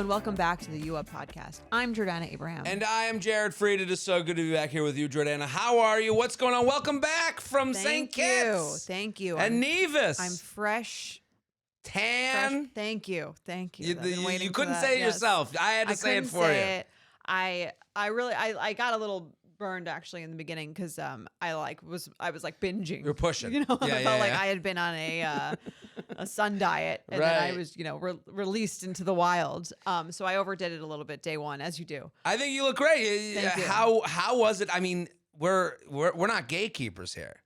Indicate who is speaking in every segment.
Speaker 1: and welcome back to the U Up podcast. I'm Jordana Abraham.
Speaker 2: And I am Jared Fried. It is so good to be back here with you, Jordana. How are you? What's going on? Welcome back from St. Kitts.
Speaker 1: Thank you.
Speaker 2: And Nevis.
Speaker 1: I'm fresh.
Speaker 2: Tan.
Speaker 1: Thank you.
Speaker 2: You couldn't say it yourself. I had to say it for you.
Speaker 1: I got a little burned actually in the beginning because I was binging.
Speaker 2: You're pushing.
Speaker 1: I felt like I had been on a sun diet and then I was released into the wild. So I overdid it a little bit day one, as you do.
Speaker 2: I think you look great.
Speaker 1: Thank you.
Speaker 2: How was it? I mean, we're not gatekeepers here.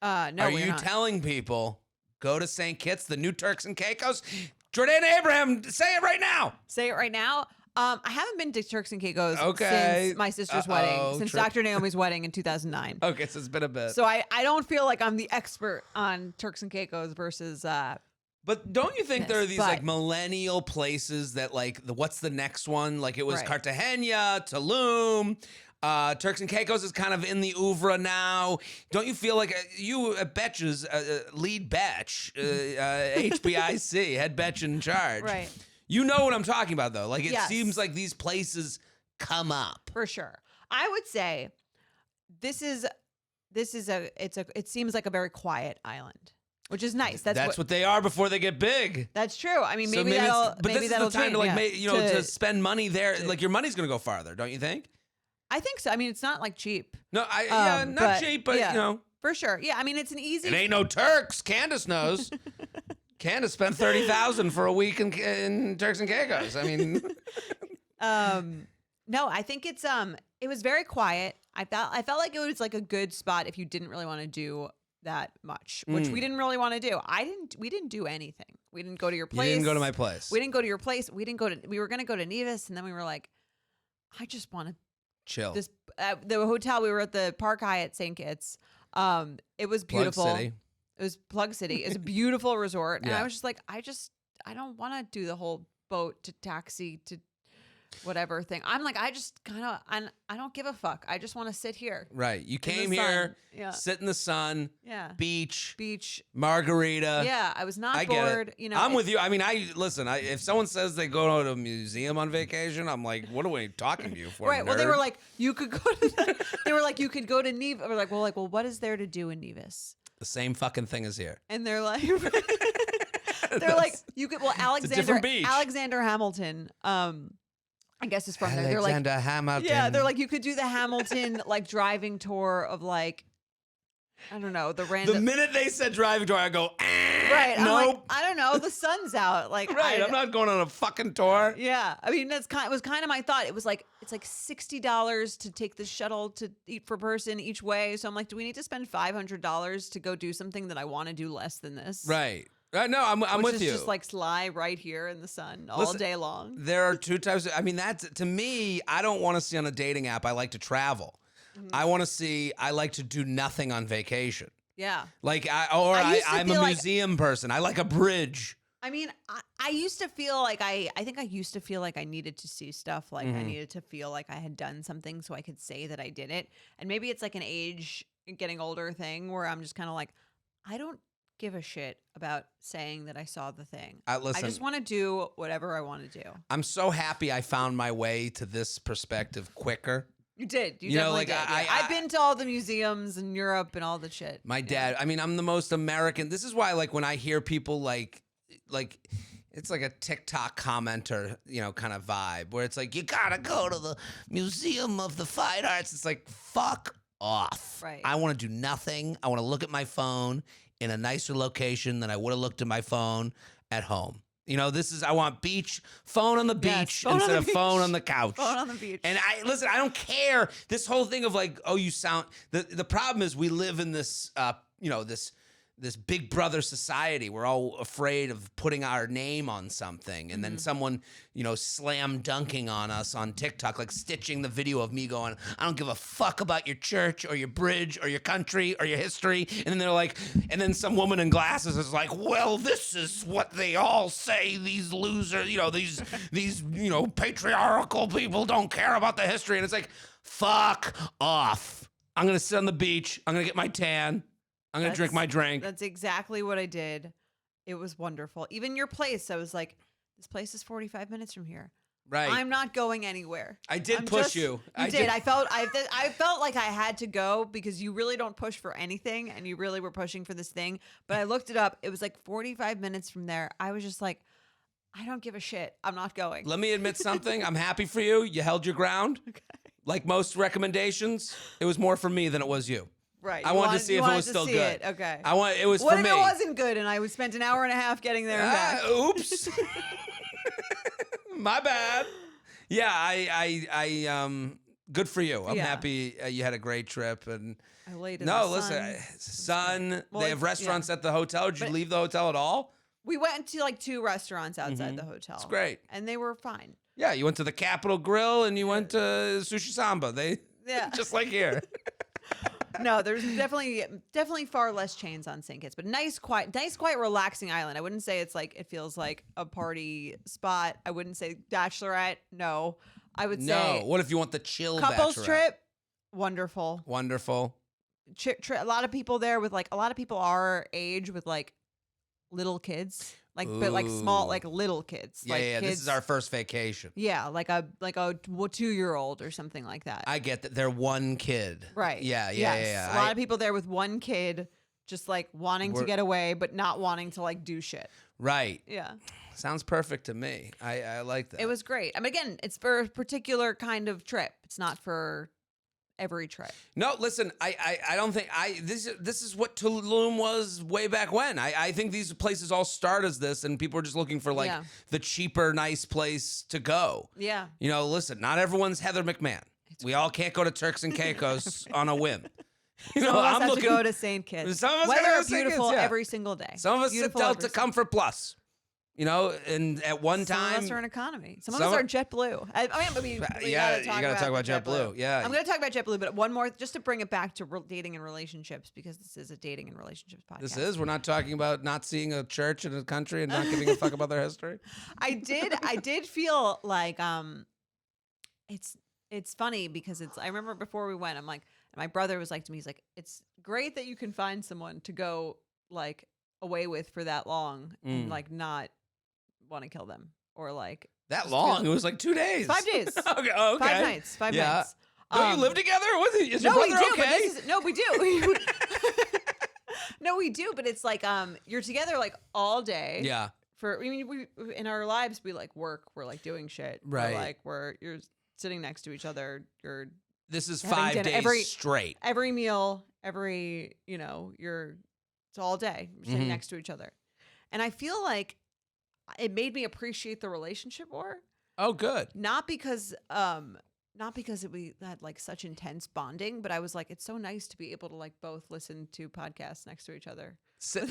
Speaker 1: No,
Speaker 2: are
Speaker 1: we're
Speaker 2: you
Speaker 1: not.
Speaker 2: telling people go to St. Kitts, the new Turks and Caicos? Jordana Abraham, say it right now.
Speaker 1: Say it right now. I haven't been to Turks and Caicos since my sister's wedding, since Dr. Naomi's wedding in 2009.
Speaker 2: Okay, so it's been a bit.
Speaker 1: So I don't feel like I'm the expert on Turks and Caicos versus.
Speaker 2: But don't you think there are these like millennial places that what's the next one? Like it was Cartagena, Tulum. Turks and Caicos is kind of in the oeuvre now. Don't you feel like you Betch's lead Betch, HBIC, head Betch in charge?
Speaker 1: Right.
Speaker 2: You know what I'm talking about, though. Like, it seems like these places come up.
Speaker 1: For sure. I would say it seems like a very quiet island, which is nice. That's
Speaker 2: what they are before they get big.
Speaker 1: That's true. I mean, maybe
Speaker 2: that'll
Speaker 1: this is the
Speaker 2: time
Speaker 1: change,
Speaker 2: to spend money there. Like, your money's going to go farther, don't you think?
Speaker 1: I think so. I mean, it's not like cheap.
Speaker 2: No, not cheap, but
Speaker 1: For sure. Yeah, I mean, it's an easy...
Speaker 2: It ain't no Turks. Candace knows. Candace spent $30,000 for a week in Turks and Caicos. I mean,
Speaker 1: no, I think it was very quiet. I felt like it was like a good spot if you didn't really want to do that much, which we didn't really want to do. We didn't do anything. We didn't go to your place.
Speaker 2: You didn't go to my place.
Speaker 1: We didn't go to your place. We were going to go to Nevis, and then we were like, I just want to
Speaker 2: chill.
Speaker 1: The hotel, we were at the Park Hyatt St. Kitts. It was beautiful.
Speaker 2: Plug City.
Speaker 1: It was Plug City. It's a beautiful resort. And
Speaker 2: Yeah.
Speaker 1: I was just like, I don't want to do the whole boat to taxi to whatever thing. I'm like, I don't give a fuck. I just want to sit here.
Speaker 2: Right. You came here, sit in the sun, beach, margarita.
Speaker 1: Yeah. I was not
Speaker 2: I
Speaker 1: bored.
Speaker 2: Get it. I'm with you. I mean, if someone says they go to a museum on vacation, I'm like, what are we talking to you for?
Speaker 1: Right.
Speaker 2: Nerd?
Speaker 1: Well, they were like, you could go to they were like, you could go to Nevis. We're like, well, what is there to do in Nevis?
Speaker 2: The same fucking thing as here.
Speaker 1: And they're like, you could, Alexander Hamilton, I guess is from there. They're like,
Speaker 2: Alexander Hamilton.
Speaker 1: Yeah, they're like, you could do the Hamilton driving tour of I don't know, the random.
Speaker 2: The minute they said driving tour, I go,
Speaker 1: right.
Speaker 2: Nope.
Speaker 1: I'm like, I don't know, the sun's out.
Speaker 2: I'm not going on a fucking tour.
Speaker 1: Yeah, I mean it was kind of my thought. It was like it's like $60 to take the shuttle to eat per person each way. So I'm like, do we need to spend $500 to go do something that I want to do less than this?
Speaker 2: Right. No, I'm with you.
Speaker 1: Which is just lie right here in the sun all day long.
Speaker 2: There are two types. I mean, that's to me. I don't want to see on a dating app. I like to travel. Mm-hmm. I like to do nothing on vacation.
Speaker 1: Yeah.
Speaker 2: I'm a museum person. I like a bridge.
Speaker 1: I mean, I used to feel like I used to feel like I needed to see stuff. Like I needed to feel like I had done something so I could say that I did it. And maybe it's like an age getting older thing where I'm just kind of like, I don't give a shit about saying that I saw the thing. I just want to do whatever I want to do.
Speaker 2: I'm so happy I found my way to this perspective quicker.
Speaker 1: You did. You definitely did. I've been to all the museums in Europe and all the shit.
Speaker 2: My dad, I mean, I'm the most American. This is why, when I hear people like it's like a TikTok commenter, kind of vibe where it's like, you gotta go to the Museum of the Fine Arts. It's like, fuck off.
Speaker 1: Right.
Speaker 2: I want to do nothing. I want to look at my phone in a nicer location than I would have looked at my phone at home. I want phone on the beach instead of phone on the couch.
Speaker 1: Phone on the beach.
Speaker 2: And I don't care. This whole thing of you sound, the problem is we live in this, this big brother society. We're all afraid of putting our name on something. And then someone, slam dunking on us on TikTok, stitching the video of me going, I don't give a fuck about your church or your bridge or your country or your history. And then they're like, and then some woman in glasses is like, well, this is what they all say. These losers, these patriarchal people don't care about the history. And it's like, fuck off. I'm going to sit on the beach. I'm going to get my tan. I'm going to drink my drink.
Speaker 1: That's exactly what I did. It was wonderful. Even your place, I was like, this place is 45 minutes from here.
Speaker 2: Right.
Speaker 1: I'm not going anywhere.
Speaker 2: I did push you.
Speaker 1: You did. I felt like I had to go because you really don't push for anything, and you really were pushing for this thing. But I looked it up. It was like 45 minutes from there. I was just like, I don't give a shit. I'm not going.
Speaker 2: Let me admit something. I'm happy for you. You held your ground.
Speaker 1: Okay.
Speaker 2: Like most recommendations, it was more for me than it was you.
Speaker 1: Right.
Speaker 2: I wanted to see if it was still good.
Speaker 1: Okay.
Speaker 2: It was
Speaker 1: What
Speaker 2: for
Speaker 1: if
Speaker 2: me.
Speaker 1: it wasn't good and I spent an hour and a half getting there and back?
Speaker 2: Oops. My bad. Yeah, I good for you. I'm happy you had a great trip. And
Speaker 1: I laid in the sun.
Speaker 2: listen, sun.
Speaker 1: Well,
Speaker 2: they have restaurants at the hotel. Did you leave the hotel at all?
Speaker 1: We went to like 2 restaurants outside the hotel.
Speaker 2: It's great.
Speaker 1: And they were fine.
Speaker 2: Yeah, you went to the Capitol Grill and you went to Sushi Samba. Just like here.
Speaker 1: No, there's definitely far less chains on St. Kitts, but nice, quiet, relaxing island. I wouldn't say it feels like a party spot. I wouldn't say bachelorette. No, I would say
Speaker 2: What if you want the chill
Speaker 1: couples
Speaker 2: bachelorette?
Speaker 1: trip? Wonderful. A lot of people there with a lot of people our age with little kids, but small, little kids.
Speaker 2: Yeah.
Speaker 1: Kids,
Speaker 2: This is our first vacation.
Speaker 1: Yeah, like a 2-year-old or something like that.
Speaker 2: I get that they're one kid.
Speaker 1: Right.
Speaker 2: Yeah.
Speaker 1: A lot of people there with one kid, just wanting to get away, but not wanting to do shit.
Speaker 2: Right.
Speaker 1: Yeah.
Speaker 2: Sounds perfect to me. I like that.
Speaker 1: It was great. I mean, again, it's for a particular kind of trip. It's not for every trip.
Speaker 2: No, listen, I don't think this is what Tulum was way back when. I think these places all start as this, and people are just looking for the cheaper, nice place to go.
Speaker 1: Yeah.
Speaker 2: Listen, not everyone's Heather McMahon. We all can't go to Turks and Caicos on a whim.
Speaker 1: Some of us have to go to St. Kitts.
Speaker 2: Some of us
Speaker 1: Weather
Speaker 2: gotta go to
Speaker 1: is
Speaker 2: St.
Speaker 1: beautiful
Speaker 2: Kitts, yeah.
Speaker 1: every single day.
Speaker 2: Some of us at Delta Comfort Plus. And at one time,
Speaker 1: some of us are in economy. Some of us are JetBlue. We
Speaker 2: you gotta talk about JetBlue. Yeah,
Speaker 1: I'm gonna talk about JetBlue, but one more, just to bring it back to dating and relationships, because this is a dating and relationships podcast.
Speaker 2: We're not talking about not seeing a church in a country and not giving a fuck about their history.
Speaker 1: I did feel like it's funny because I remember before we went, I'm like, my brother was like to me, he's like, it's great that you can find someone to go away with for that long and not want to kill them or
Speaker 2: that long. It was 2 days.
Speaker 1: 5 days.
Speaker 2: Okay.
Speaker 1: 5 nights. 5 nights.
Speaker 2: Don't you live together? Is your brother okay?
Speaker 1: No, we do. No, we do. But it's you're together all day.
Speaker 2: Yeah.
Speaker 1: We in our lives we work. We're doing shit.
Speaker 2: Right.
Speaker 1: You're sitting next to each other.
Speaker 2: This is
Speaker 1: having
Speaker 2: 5
Speaker 1: dinner
Speaker 2: days straight.
Speaker 1: Every meal. It's all day. You're sitting next to each other, and I feel like it made me appreciate the relationship more.
Speaker 2: Oh, good.
Speaker 1: Not because we had such intense bonding, but I was it's so nice to be able to both listen to podcasts next to each other.
Speaker 2: Sit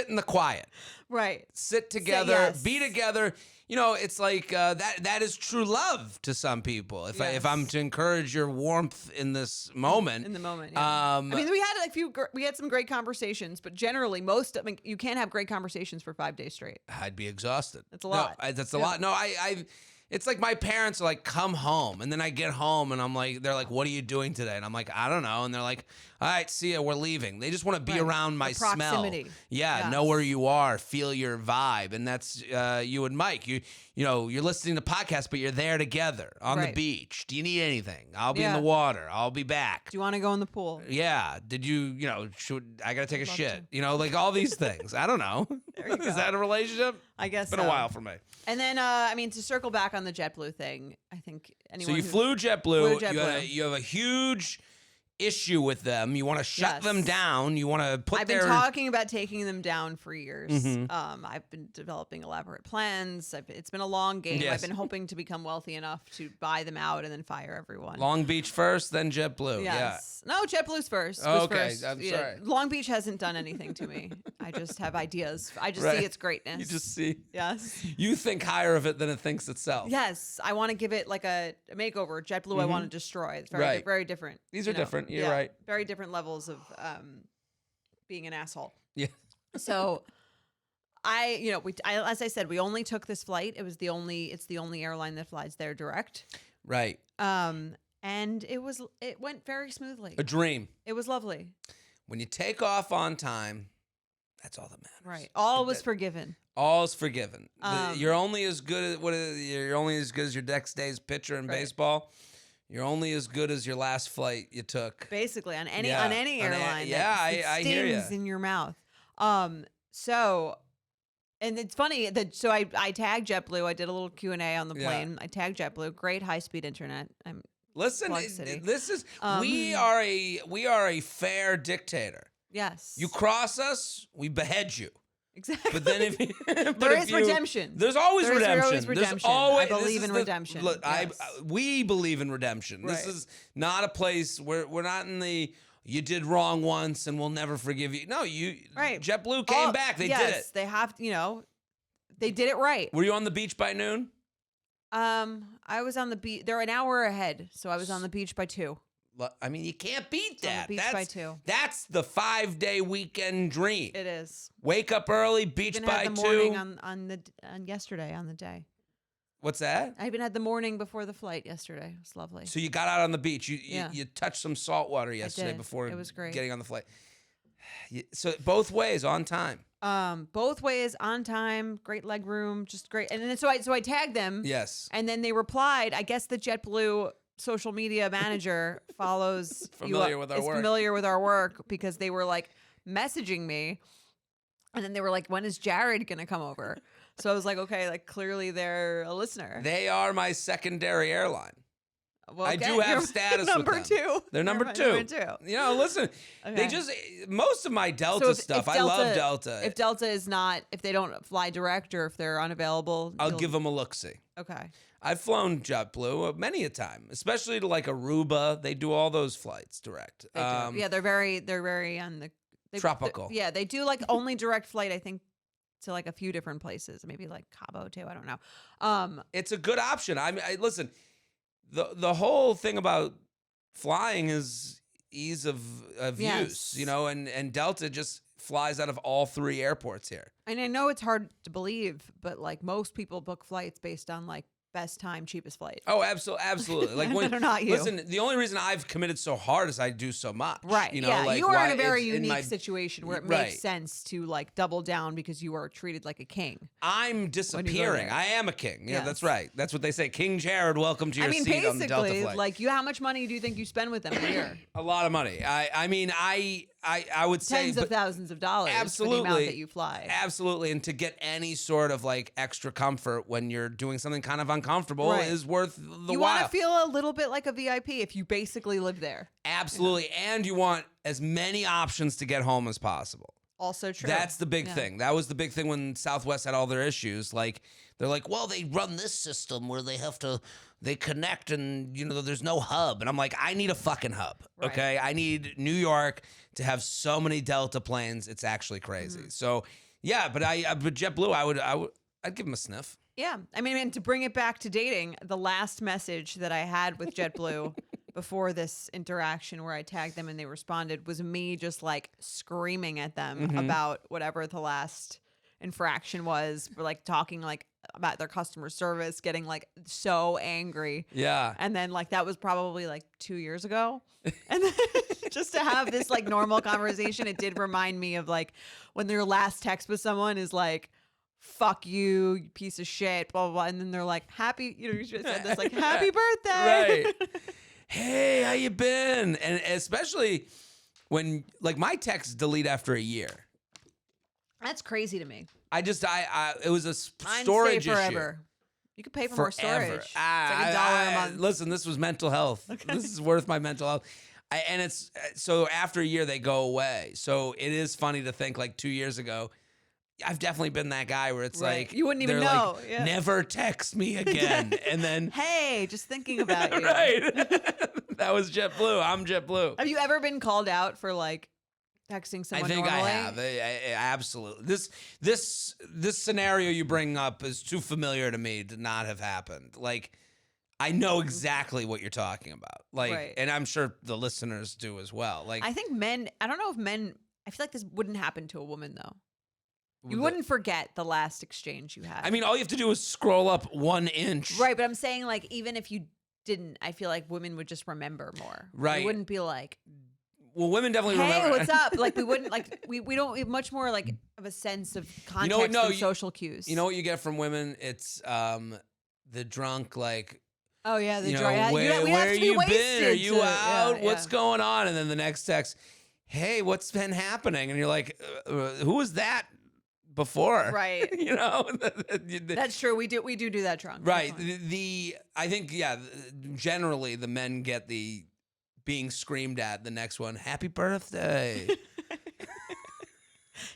Speaker 2: in the quiet.
Speaker 1: Right.
Speaker 2: Sit together, be together. It's that is true love to some people. If I'm to encourage your warmth in this moment.
Speaker 1: In the moment, yeah. We had some great conversations, but generally you can't have great conversations for 5 days straight.
Speaker 2: I'd be exhausted.
Speaker 1: That's a lot.
Speaker 2: No, that's a lot. No, it's my parents are come home, and then I get home and I'm they're what are you doing today? And I'm I don't know. And they're all right, see ya, we're leaving. They just want to be around my smell. Yeah, know where you are, feel your vibe. And that's you and Mike. You're listening to podcasts, but you're there together on the beach. Do you need anything? I'll be in the water. I'll be back.
Speaker 1: Do you want to go in the pool?
Speaker 2: Yeah. Did you, should I got to take a shit? All these things. I don't know.
Speaker 1: There you go.
Speaker 2: Is that a relationship?
Speaker 1: I guess
Speaker 2: it's been a while for me.
Speaker 1: And then, to circle back on the JetBlue thing, I think anyone.
Speaker 2: So you flew JetBlue. You have a huge issue with them. You want to shut them down. You want to put
Speaker 1: I've been talking about taking them down for years. I've been developing elaborate plans. It's been a long game.
Speaker 2: Yes.
Speaker 1: I've been hoping to become wealthy enough to buy them out and then fire everyone.
Speaker 2: Long Beach first, then JetBlue.
Speaker 1: Yes. Yeah. No, JetBlue's first.
Speaker 2: Okay, I'm sorry.
Speaker 1: Long Beach hasn't done anything to me. I just have ideas. I just see its greatness.
Speaker 2: You just see.
Speaker 1: Yes.
Speaker 2: You think higher of it than it thinks itself.
Speaker 1: Yes. I want to give it a makeover. JetBlue I want to destroy. It's very different.
Speaker 2: These are different. You're right.
Speaker 1: Very different levels of being an asshole.
Speaker 2: Yeah.
Speaker 1: So as I said, we only took this flight. It's the only airline that flies there direct.
Speaker 2: Right.
Speaker 1: And it went very smoothly.
Speaker 2: A dream.
Speaker 1: It was lovely.
Speaker 2: When you take off on time, that's all that matters.
Speaker 1: Right. All was forgiven.
Speaker 2: All's forgiven.
Speaker 1: Um,
Speaker 2: You're only as good you're only as good as your next day's pitcher in
Speaker 1: Right.
Speaker 2: baseball. You're only as good as your last flight you took.
Speaker 1: Basically, on any
Speaker 2: Yeah,
Speaker 1: airline,
Speaker 2: yeah,
Speaker 1: that
Speaker 2: I hear ya.
Speaker 1: stings in your mouth. So, and it's funny that I tagged JetBlue. I did a little Q&A on the
Speaker 2: Yeah.
Speaker 1: plane. I tagged JetBlue. Great high speed internet.
Speaker 2: Listen,
Speaker 1: Plug City.
Speaker 2: this is
Speaker 1: Um,
Speaker 2: we are a fair dictator.
Speaker 1: Yes.
Speaker 2: You cross us, we behead you.
Speaker 1: exactly.
Speaker 2: But then if
Speaker 1: there is redemption.
Speaker 2: There's always
Speaker 1: There is
Speaker 2: redemption.
Speaker 1: always redemption.
Speaker 2: There's always,
Speaker 1: I believe
Speaker 2: this
Speaker 1: in
Speaker 2: is the-
Speaker 1: redemption.
Speaker 2: Look,
Speaker 1: Yes.
Speaker 2: we believe in redemption. This
Speaker 1: Right.
Speaker 2: is not a place where we're not in the you did wrong once and we'll never forgive you. No,
Speaker 1: Right.
Speaker 2: JetBlue came back. They did it.
Speaker 1: They have. They did it right.
Speaker 2: Were you on the beach by noon?
Speaker 1: I was on the beach. They're an hour ahead, so I was on the beach by 2.
Speaker 2: I mean, you can't beat
Speaker 1: On the
Speaker 2: that.
Speaker 1: beach by 2.
Speaker 2: That's the 5-day weekend dream.
Speaker 1: It is.
Speaker 2: Wake up early, beach
Speaker 1: Even
Speaker 2: by
Speaker 1: had the
Speaker 2: 2.
Speaker 1: morning on yesterday on the day.
Speaker 2: What's that?
Speaker 1: I even had the morning before the flight yesterday. It was lovely.
Speaker 2: So you got out on the beach.
Speaker 1: Yeah.
Speaker 2: You touched some salt water yesterday
Speaker 1: did.
Speaker 2: before
Speaker 1: It was great.
Speaker 2: getting on the flight. So both ways on time.
Speaker 1: Both ways on time, great leg room, just great. And then so I tagged them.
Speaker 2: Yes.
Speaker 1: And then they replied. I guess the JetBlue social media manager follows
Speaker 2: Familiar with our
Speaker 1: is
Speaker 2: work.
Speaker 1: familiar with our work because they were like messaging me, and then they were like, "When is Jared gonna come over?" So I was like, "Okay, like clearly they're a listener."
Speaker 2: They are my secondary airline.
Speaker 1: Well,
Speaker 2: I do have
Speaker 1: you're
Speaker 2: status with
Speaker 1: number
Speaker 2: them.
Speaker 1: 2.
Speaker 2: They're number
Speaker 1: my
Speaker 2: 2.
Speaker 1: Number 2.
Speaker 2: You know, listen,
Speaker 1: Okay.
Speaker 2: they just most of my Delta
Speaker 1: So if
Speaker 2: stuff. I love Delta.
Speaker 1: If Delta is not, if they don't fly direct or if they're unavailable,
Speaker 2: I'll
Speaker 1: you'll-
Speaker 2: give them a look-see.
Speaker 1: Okay.
Speaker 2: I've flown JetBlue many a time, especially to like Aruba. They do all those flights direct.
Speaker 1: They do. Yeah, they're very on the
Speaker 2: Tropical.
Speaker 1: Yeah, they do like only direct flight. I think to like a few different places, maybe like Cabo too. I don't know.
Speaker 2: It's a good option. I mean, listen, the whole thing about flying is ease of
Speaker 1: Yes.
Speaker 2: use, and Delta just flies out of all 3 airports here.
Speaker 1: And I know it's hard to believe, but like most people book flights based on like best time, cheapest flight.
Speaker 2: Oh, absolutely. Like when
Speaker 1: They're not you.
Speaker 2: Listen, the only reason I've committed so hard is I do so much.
Speaker 1: Right.
Speaker 2: Yeah,
Speaker 1: you are in a very
Speaker 2: it's in
Speaker 1: unique
Speaker 2: my-
Speaker 1: situation where it
Speaker 2: Right.
Speaker 1: makes sense to like double down because you are treated like a king.
Speaker 2: I'm disappearing.
Speaker 1: there.
Speaker 2: I am a king. Yeah,
Speaker 1: Yes.
Speaker 2: that's right. That's what they say. King Jared, welcome to your
Speaker 1: I mean,
Speaker 2: seat on the Delta
Speaker 1: basically,
Speaker 2: flight.
Speaker 1: like how much money do you think you spend with them a year?
Speaker 2: A lot of money. I mean, I would say
Speaker 1: Tens of thousands of dollars for the amount
Speaker 2: absolutely
Speaker 1: that you fly.
Speaker 2: Absolutely, and to get any sort of like extra comfort when you're doing something kind of uncomfortable
Speaker 1: Right.
Speaker 2: is worth the
Speaker 1: You
Speaker 2: while.
Speaker 1: want to feel a little bit like a VIP if you basically live there.
Speaker 2: Absolutely, and you want as many options to get home as possible.
Speaker 1: Also true.
Speaker 2: That's the big
Speaker 1: Yeah.
Speaker 2: thing. That was the big thing when Southwest had all their issues. Like they're like, well, they run this system where they connect and there's no hub. And I'm like, I need a fucking hub.
Speaker 1: Right.
Speaker 2: Okay. I need New York to have so many Delta planes. It's actually crazy.
Speaker 1: Mm-hmm.
Speaker 2: So yeah, but JetBlue, I'd give them a sniff.
Speaker 1: Yeah. I mean, and to bring it back to dating, the last message that I had with JetBlue before this interaction where I tagged them and they responded was me just like screaming at them
Speaker 2: Mm-hmm.
Speaker 1: about whatever the last infraction was, or like talking like about their customer service, getting like so angry.
Speaker 2: Yeah.
Speaker 1: And then like that was probably like 2 years ago. And then just to have this like normal conversation, it did remind me of like when your last text with someone is like, fuck you, you piece of shit, blah, blah, blah. And then they're like, happy, you should have said this, like, happy birthday.
Speaker 2: Right. Hey, how you been? And especially when like my texts delete after a year.
Speaker 1: That's crazy to me.
Speaker 2: I it was a
Speaker 1: Mine
Speaker 2: storage
Speaker 1: stay forever.
Speaker 2: issue.
Speaker 1: You could pay for more storage.
Speaker 2: Forever.
Speaker 1: It's like $1 a month.
Speaker 2: Listen, this was mental health. This is worth my mental health. And it's so after a year they go away. So it is funny to think like 2 years ago, I've definitely been that guy where it's
Speaker 1: Right.
Speaker 2: like
Speaker 1: You wouldn't even
Speaker 2: they're
Speaker 1: know.
Speaker 2: like,
Speaker 1: Yeah.
Speaker 2: never text me again. And then
Speaker 1: Hey, just thinking about you.
Speaker 2: right, that was JetBlue. I'm JetBlue.
Speaker 1: Have you ever been called out for like texting
Speaker 2: I
Speaker 1: someone
Speaker 2: think
Speaker 1: normally?
Speaker 2: I have. Absolutely. This scenario you bring up is too familiar to me to not have happened. Like, I know exactly what you're talking about. Like,
Speaker 1: Right.
Speaker 2: and I'm sure the listeners do as well. Like,
Speaker 1: I think men, I don't know if men, I feel like this wouldn't happen to a woman though. You
Speaker 2: the-
Speaker 1: wouldn't forget the last exchange you had.
Speaker 2: I mean, all you have to do is scroll up 1 inch.
Speaker 1: right, but I'm saying like even if you didn't, I feel like women would just remember more.
Speaker 2: Right.
Speaker 1: It wouldn't be like
Speaker 2: Well, women definitely
Speaker 1: Hey,
Speaker 2: remember.
Speaker 1: what's up? Like we wouldn't like we don't have much more like of a sense of context and social cues.
Speaker 2: You know what you get from women? It's the drunk, like,
Speaker 1: Oh yeah, the
Speaker 2: you know,
Speaker 1: dry.
Speaker 2: where you been? Are you out?
Speaker 1: Yeah,
Speaker 2: What's going on? And then the next text, hey, what's been happening? And you're like, who was that before?
Speaker 1: Right.
Speaker 2: You know,
Speaker 1: That's true. We do that drunk.
Speaker 2: right. I think generally the men get the being screamed at. The next one, happy birthday.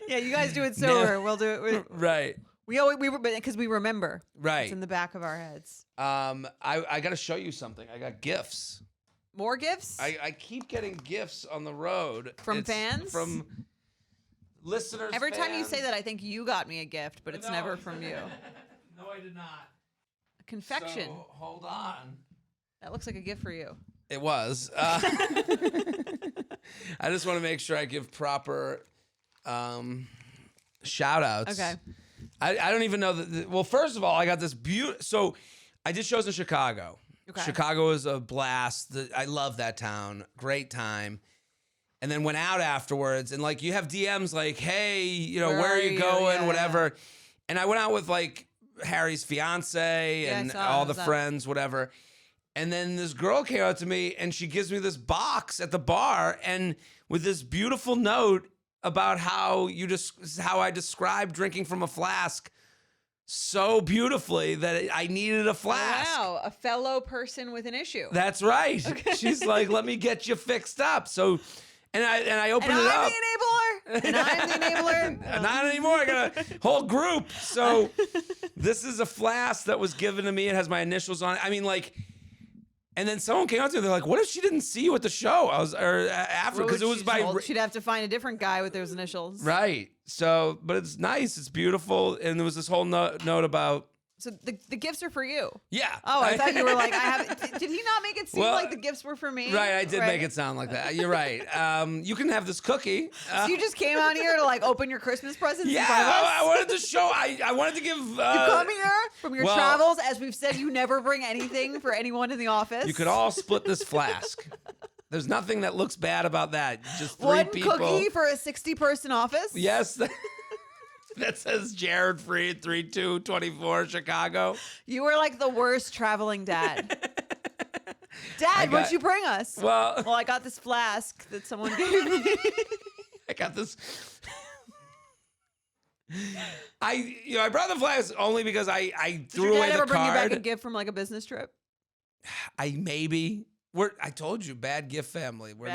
Speaker 1: Yeah, you guys do it sober. We'll do it.
Speaker 2: Right.
Speaker 1: Because we remember.
Speaker 2: Right.
Speaker 1: It's in the back of our heads.
Speaker 2: I got to show you something. I got gifts.
Speaker 1: More gifts?
Speaker 2: I keep getting gifts on the road.
Speaker 1: From fans?
Speaker 2: From listeners.
Speaker 1: Every time you say that, I think you got me a gift, but it's never from you.
Speaker 2: No, I did not.
Speaker 1: A confection.
Speaker 2: So, hold on.
Speaker 1: That looks like a gift for you.
Speaker 2: It was. I just want to make sure I give proper shout outs.
Speaker 1: Okay.
Speaker 2: I don't even know that. Well, first of all, I got this beautiful. So I did shows in Chicago.
Speaker 1: Okay.
Speaker 2: Chicago was a blast. I love that town. Great time. And then went out afterwards, and like you have DMs like, "Hey, you know, where are you going?"
Speaker 1: Yeah,
Speaker 2: whatever. Yeah. And I went out with like Harry's fiance and all the friends, whatever. And then this girl came out to me, and she gives me this box at the bar, and with this beautiful note about how I described drinking from a flask so beautifully that I needed a flask.
Speaker 1: Wow, a fellow person with an issue.
Speaker 2: That's right. Okay. She's like, "Let me get you fixed up." So, and I opened it up.
Speaker 1: And I'm the enabler.
Speaker 2: Not anymore. I got a whole group. So this is a flask that was given to me. It has my initials on it. I mean, like. And then someone came up to me. They're like, "What if she didn't see you at the show?" After, because it was
Speaker 1: she'd have to find a different guy with those initials.
Speaker 2: Right. So, but it's nice. It's beautiful. And there was this whole note about.
Speaker 1: So the gifts are for you.
Speaker 2: Yeah.
Speaker 1: Oh, I thought you were like, I have. Did he not make it seem like the gifts were for me?
Speaker 2: Right. I did make it sound like that. You're right. You can have this cookie.
Speaker 1: So you just came out here to like open your Christmas presents.
Speaker 2: Yeah.
Speaker 1: In front of us?
Speaker 2: I wanted to show. I wanted to give.
Speaker 1: You come here from your travels. As we've said, you never bring anything for anyone in the office.
Speaker 2: You could all split this flask. There's nothing that looks bad about that. Just three
Speaker 1: one
Speaker 2: people.
Speaker 1: Cookie for a 60-person office.
Speaker 2: Yes. That says Jared Freed 3224 Chicago.
Speaker 1: You were like the worst traveling dad. Dad, what'd you bring us?
Speaker 2: Well,
Speaker 1: I got this flask that someone gave me.
Speaker 2: I got this. I brought the flask only because I threw away the card. Did your dad ever bring you back
Speaker 1: a gift from like a business trip?
Speaker 2: I told you, bad gift family. We're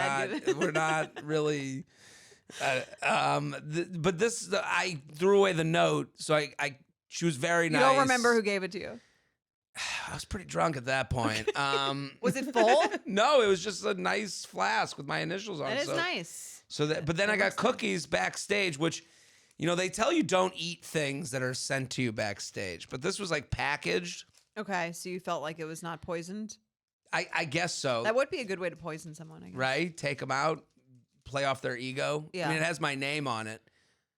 Speaker 2: not really. But this, I threw away the note, so she was very nice.
Speaker 1: You don't remember who gave it to you?
Speaker 2: I was pretty drunk at that point.
Speaker 1: Was it full?
Speaker 2: No, it was just a nice flask with my initials on it.
Speaker 1: That is nice.
Speaker 2: But then I got cookies backstage, which, you know, they tell you don't eat things that are sent to you backstage, but this was like packaged.
Speaker 1: Okay, so you felt like it was not poisoned?
Speaker 2: I guess so.
Speaker 1: That would be a good way to poison someone, I guess.
Speaker 2: Right? Take them out. Play off their ego.
Speaker 1: Yeah.
Speaker 2: I mean, it has my name on it.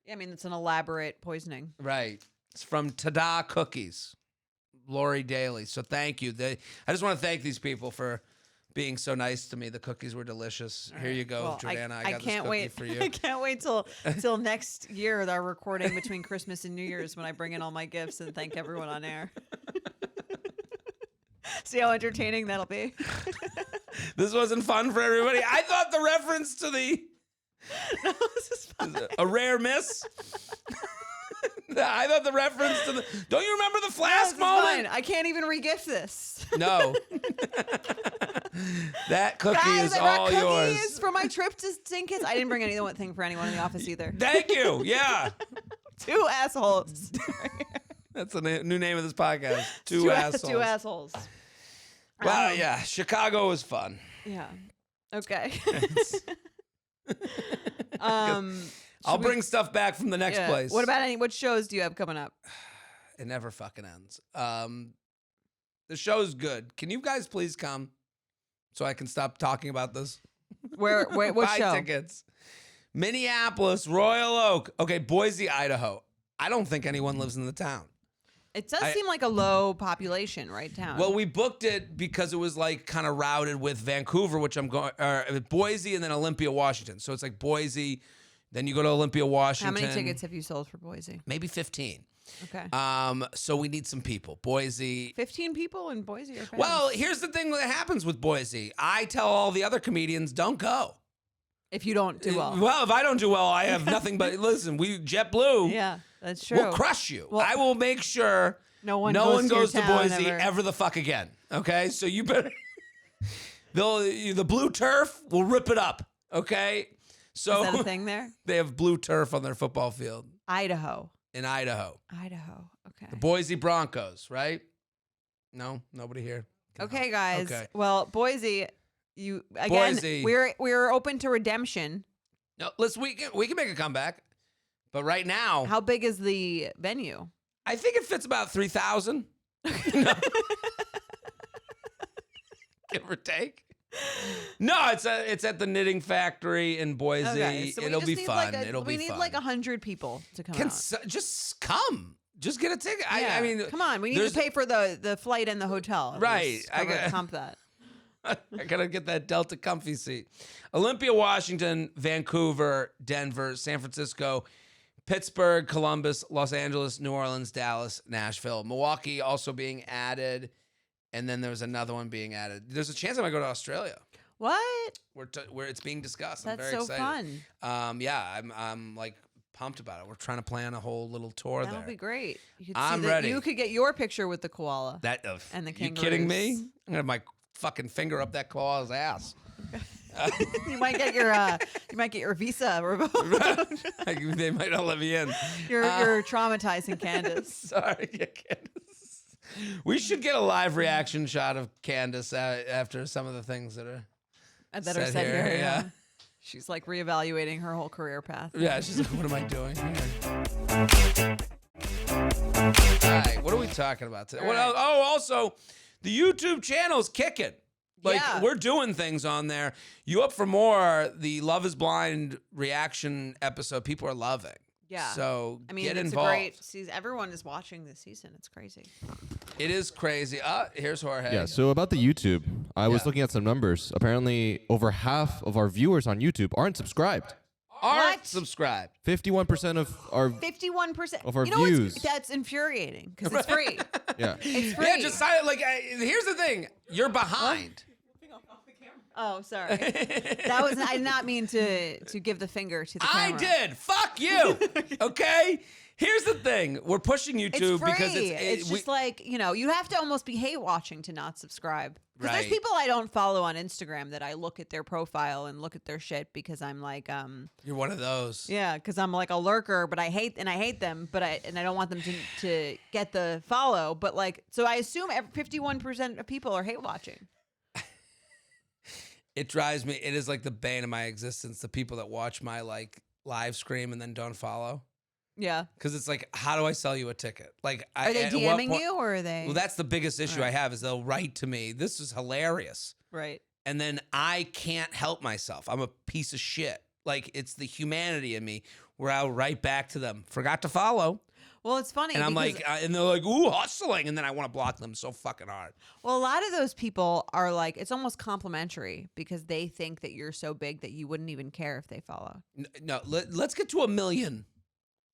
Speaker 1: Yeah, I mean, it's an elaborate poisoning.
Speaker 2: Right. It's from Tada Cookies, Lori Daly. So thank you. I just want to thank these people for being so nice to me. The cookies were delicious. Here you go, Jordana. I got this cookie for you.
Speaker 1: I can't wait till next year, our recording between Christmas and New Year's, when I bring in all my gifts and thank everyone on air. See how entertaining that'll be.
Speaker 2: This wasn't fun for everybody. I thought the reference to
Speaker 1: No, this is fun.
Speaker 2: A rare miss. I thought the reference to don't you remember the flask moment?
Speaker 1: Fine. I can't even regift this.
Speaker 2: No. That cookie
Speaker 1: Guys,
Speaker 2: is all yours.
Speaker 1: Cookies for my trip to St. Kitts. I didn't bring anything for anyone in the office either.
Speaker 2: Thank you. Yeah.
Speaker 1: Two assholes.
Speaker 2: That's the new name of this podcast. Two assholes.
Speaker 1: Two assholes.
Speaker 2: Well, yeah. Chicago was fun.
Speaker 1: Yeah. Okay.
Speaker 2: I'll bring stuff back from the next place.
Speaker 1: What shows do you have coming up?
Speaker 2: It never fucking ends. The show's good. Can you guys please come so I can stop talking about this?
Speaker 1: Where what
Speaker 2: Buy
Speaker 1: show?
Speaker 2: tickets. Minneapolis, Royal Oak. Okay, Boise, Idaho. I don't think anyone lives in the town.
Speaker 1: It does seem like a low population, right? Town.
Speaker 2: Well, we booked it because it was like kind of routed with Vancouver, which I'm going, Boise, and then Olympia, Washington. So it's like Boise, then you go to Olympia, Washington.
Speaker 1: How many tickets have you sold for Boise?
Speaker 2: Maybe 15.
Speaker 1: Okay.
Speaker 2: So we need some people. Boise.
Speaker 1: 15 people in Boise are fans.
Speaker 2: Well, here's the thing that happens with Boise. I tell all the other comedians, don't go.
Speaker 1: If you don't do well.
Speaker 2: Well, if I don't do well, I have nothing but, listen, JetBlue.
Speaker 1: Yeah, that's true.
Speaker 2: We'll crush you.
Speaker 1: Well,
Speaker 2: I will make sure
Speaker 1: no one
Speaker 2: goes to
Speaker 1: town
Speaker 2: Boise ever the fuck again. Okay? So you better, the blue turf will rip it up. Okay? So
Speaker 1: is that a thing there?
Speaker 2: They have blue turf on their football field.
Speaker 1: Idaho.
Speaker 2: In Idaho.
Speaker 1: Idaho. Okay.
Speaker 2: The Boise Broncos, right? No, nobody here.
Speaker 1: Okay, guys.
Speaker 2: Okay.
Speaker 1: Well, Boise,
Speaker 2: Boise.
Speaker 1: we're open to redemption.
Speaker 2: No, we can make a comeback. But right now,
Speaker 1: How big is the venue?
Speaker 2: I think it fits about 3,000. Give or take. No, it's at the Knitting Factory in Boise.
Speaker 1: Okay, so
Speaker 2: It'll be fun.
Speaker 1: We need like 100 people to come out.
Speaker 2: Just come. Just get a ticket.
Speaker 1: Yeah.
Speaker 2: I mean,
Speaker 1: come on. We need to pay for the flight and the hotel.
Speaker 2: Right.
Speaker 1: I got to comp that.
Speaker 2: I gotta get that Delta comfy seat. Olympia, Washington, Vancouver, Denver, San Francisco, Pittsburgh, Columbus, Los Angeles, New Orleans, Dallas, Nashville, Milwaukee also being added. And then there's another one being added. There's a chance I might go to Australia.
Speaker 1: What?
Speaker 2: Where it's being discussed.
Speaker 1: That's
Speaker 2: I'm very
Speaker 1: so
Speaker 2: excited.
Speaker 1: fun.
Speaker 2: Yeah, I'm like pumped about it. We're trying to plan a whole little tour there.
Speaker 1: That'll be great.
Speaker 2: I'm ready.
Speaker 1: You could get your picture with the koala. And the
Speaker 2: You
Speaker 1: kangaroos.
Speaker 2: kidding me? I'm gonna have my fucking finger up that koala's ass.
Speaker 1: You might get your visa revoked.
Speaker 2: They might not let me in.
Speaker 1: You're traumatizing Candace.
Speaker 2: Sorry, Candace. We should get a live reaction shot of Candace after some of the things that are
Speaker 1: said here. Yeah. She's like reevaluating her whole career path.
Speaker 2: Yeah, she's like, what am I doing here? All right, what are we talking about today?
Speaker 1: Right.
Speaker 2: Oh, also, the YouTube channel's kicking. Like,
Speaker 1: Yeah.
Speaker 2: we're doing things on there. You up for more? The Love is Blind reaction episode, people are loving.
Speaker 1: Yeah.
Speaker 2: So
Speaker 1: I mean,
Speaker 2: get
Speaker 1: it's
Speaker 2: involved.
Speaker 1: a great season. Everyone is watching this season. It's crazy.
Speaker 2: It is crazy. Here's Jorge.
Speaker 3: Yeah, so about the YouTube, I was looking at some numbers. Apparently, over half of our viewers on YouTube aren't subscribed.
Speaker 2: Aren't
Speaker 1: What?
Speaker 2: subscribed.
Speaker 3: 51% of our
Speaker 1: 51%
Speaker 3: of our
Speaker 1: you know what's-
Speaker 3: views.
Speaker 1: That's infuriating because it's free.
Speaker 3: yeah.
Speaker 1: It's free.
Speaker 2: Yeah, just sign it. Here's the thing. You're behind.
Speaker 1: Oh, sorry. I did not mean to give the finger to the
Speaker 2: I
Speaker 1: camera.
Speaker 2: did. Fuck you. Okay? Here's the thing. We're pushing
Speaker 1: It's
Speaker 2: YouTube
Speaker 1: free.
Speaker 2: because
Speaker 1: It's just like, you have to almost be hate watching to not subscribe. Because there's
Speaker 2: Right.
Speaker 1: people I don't follow on Instagram that I look at their profile and look at their shit because I'm like,
Speaker 2: you're one of those.
Speaker 1: yeah, because I'm like a lurker, but I hate them, but I don't want them to get the follow. But like, so I assume 51% of people are hate watching.
Speaker 2: It drives me. It is like the bane of my existence. The people that watch my live stream and then don't follow.
Speaker 1: Yeah.
Speaker 2: Because it's like, how do I sell you a ticket? Like,
Speaker 1: Are they
Speaker 2: at what
Speaker 1: DMing
Speaker 2: point-
Speaker 1: you or are they?
Speaker 2: Well, that's the biggest issue
Speaker 1: Right.
Speaker 2: I have is they'll write to me. This is hilarious.
Speaker 1: right.
Speaker 2: And then I can't help myself. I'm a piece of shit. Like, it's the humanity in me where I'll write back to them. Forgot to follow.
Speaker 1: Well, it's funny.
Speaker 2: And I'm
Speaker 1: because-
Speaker 2: like, and they're like, ooh, hustling. And then I want to block them so fucking hard.
Speaker 1: well, a lot of those people are like, it's almost complimentary because they think that you're so big that you wouldn't even care if they follow.
Speaker 2: No, let's get to 1 million.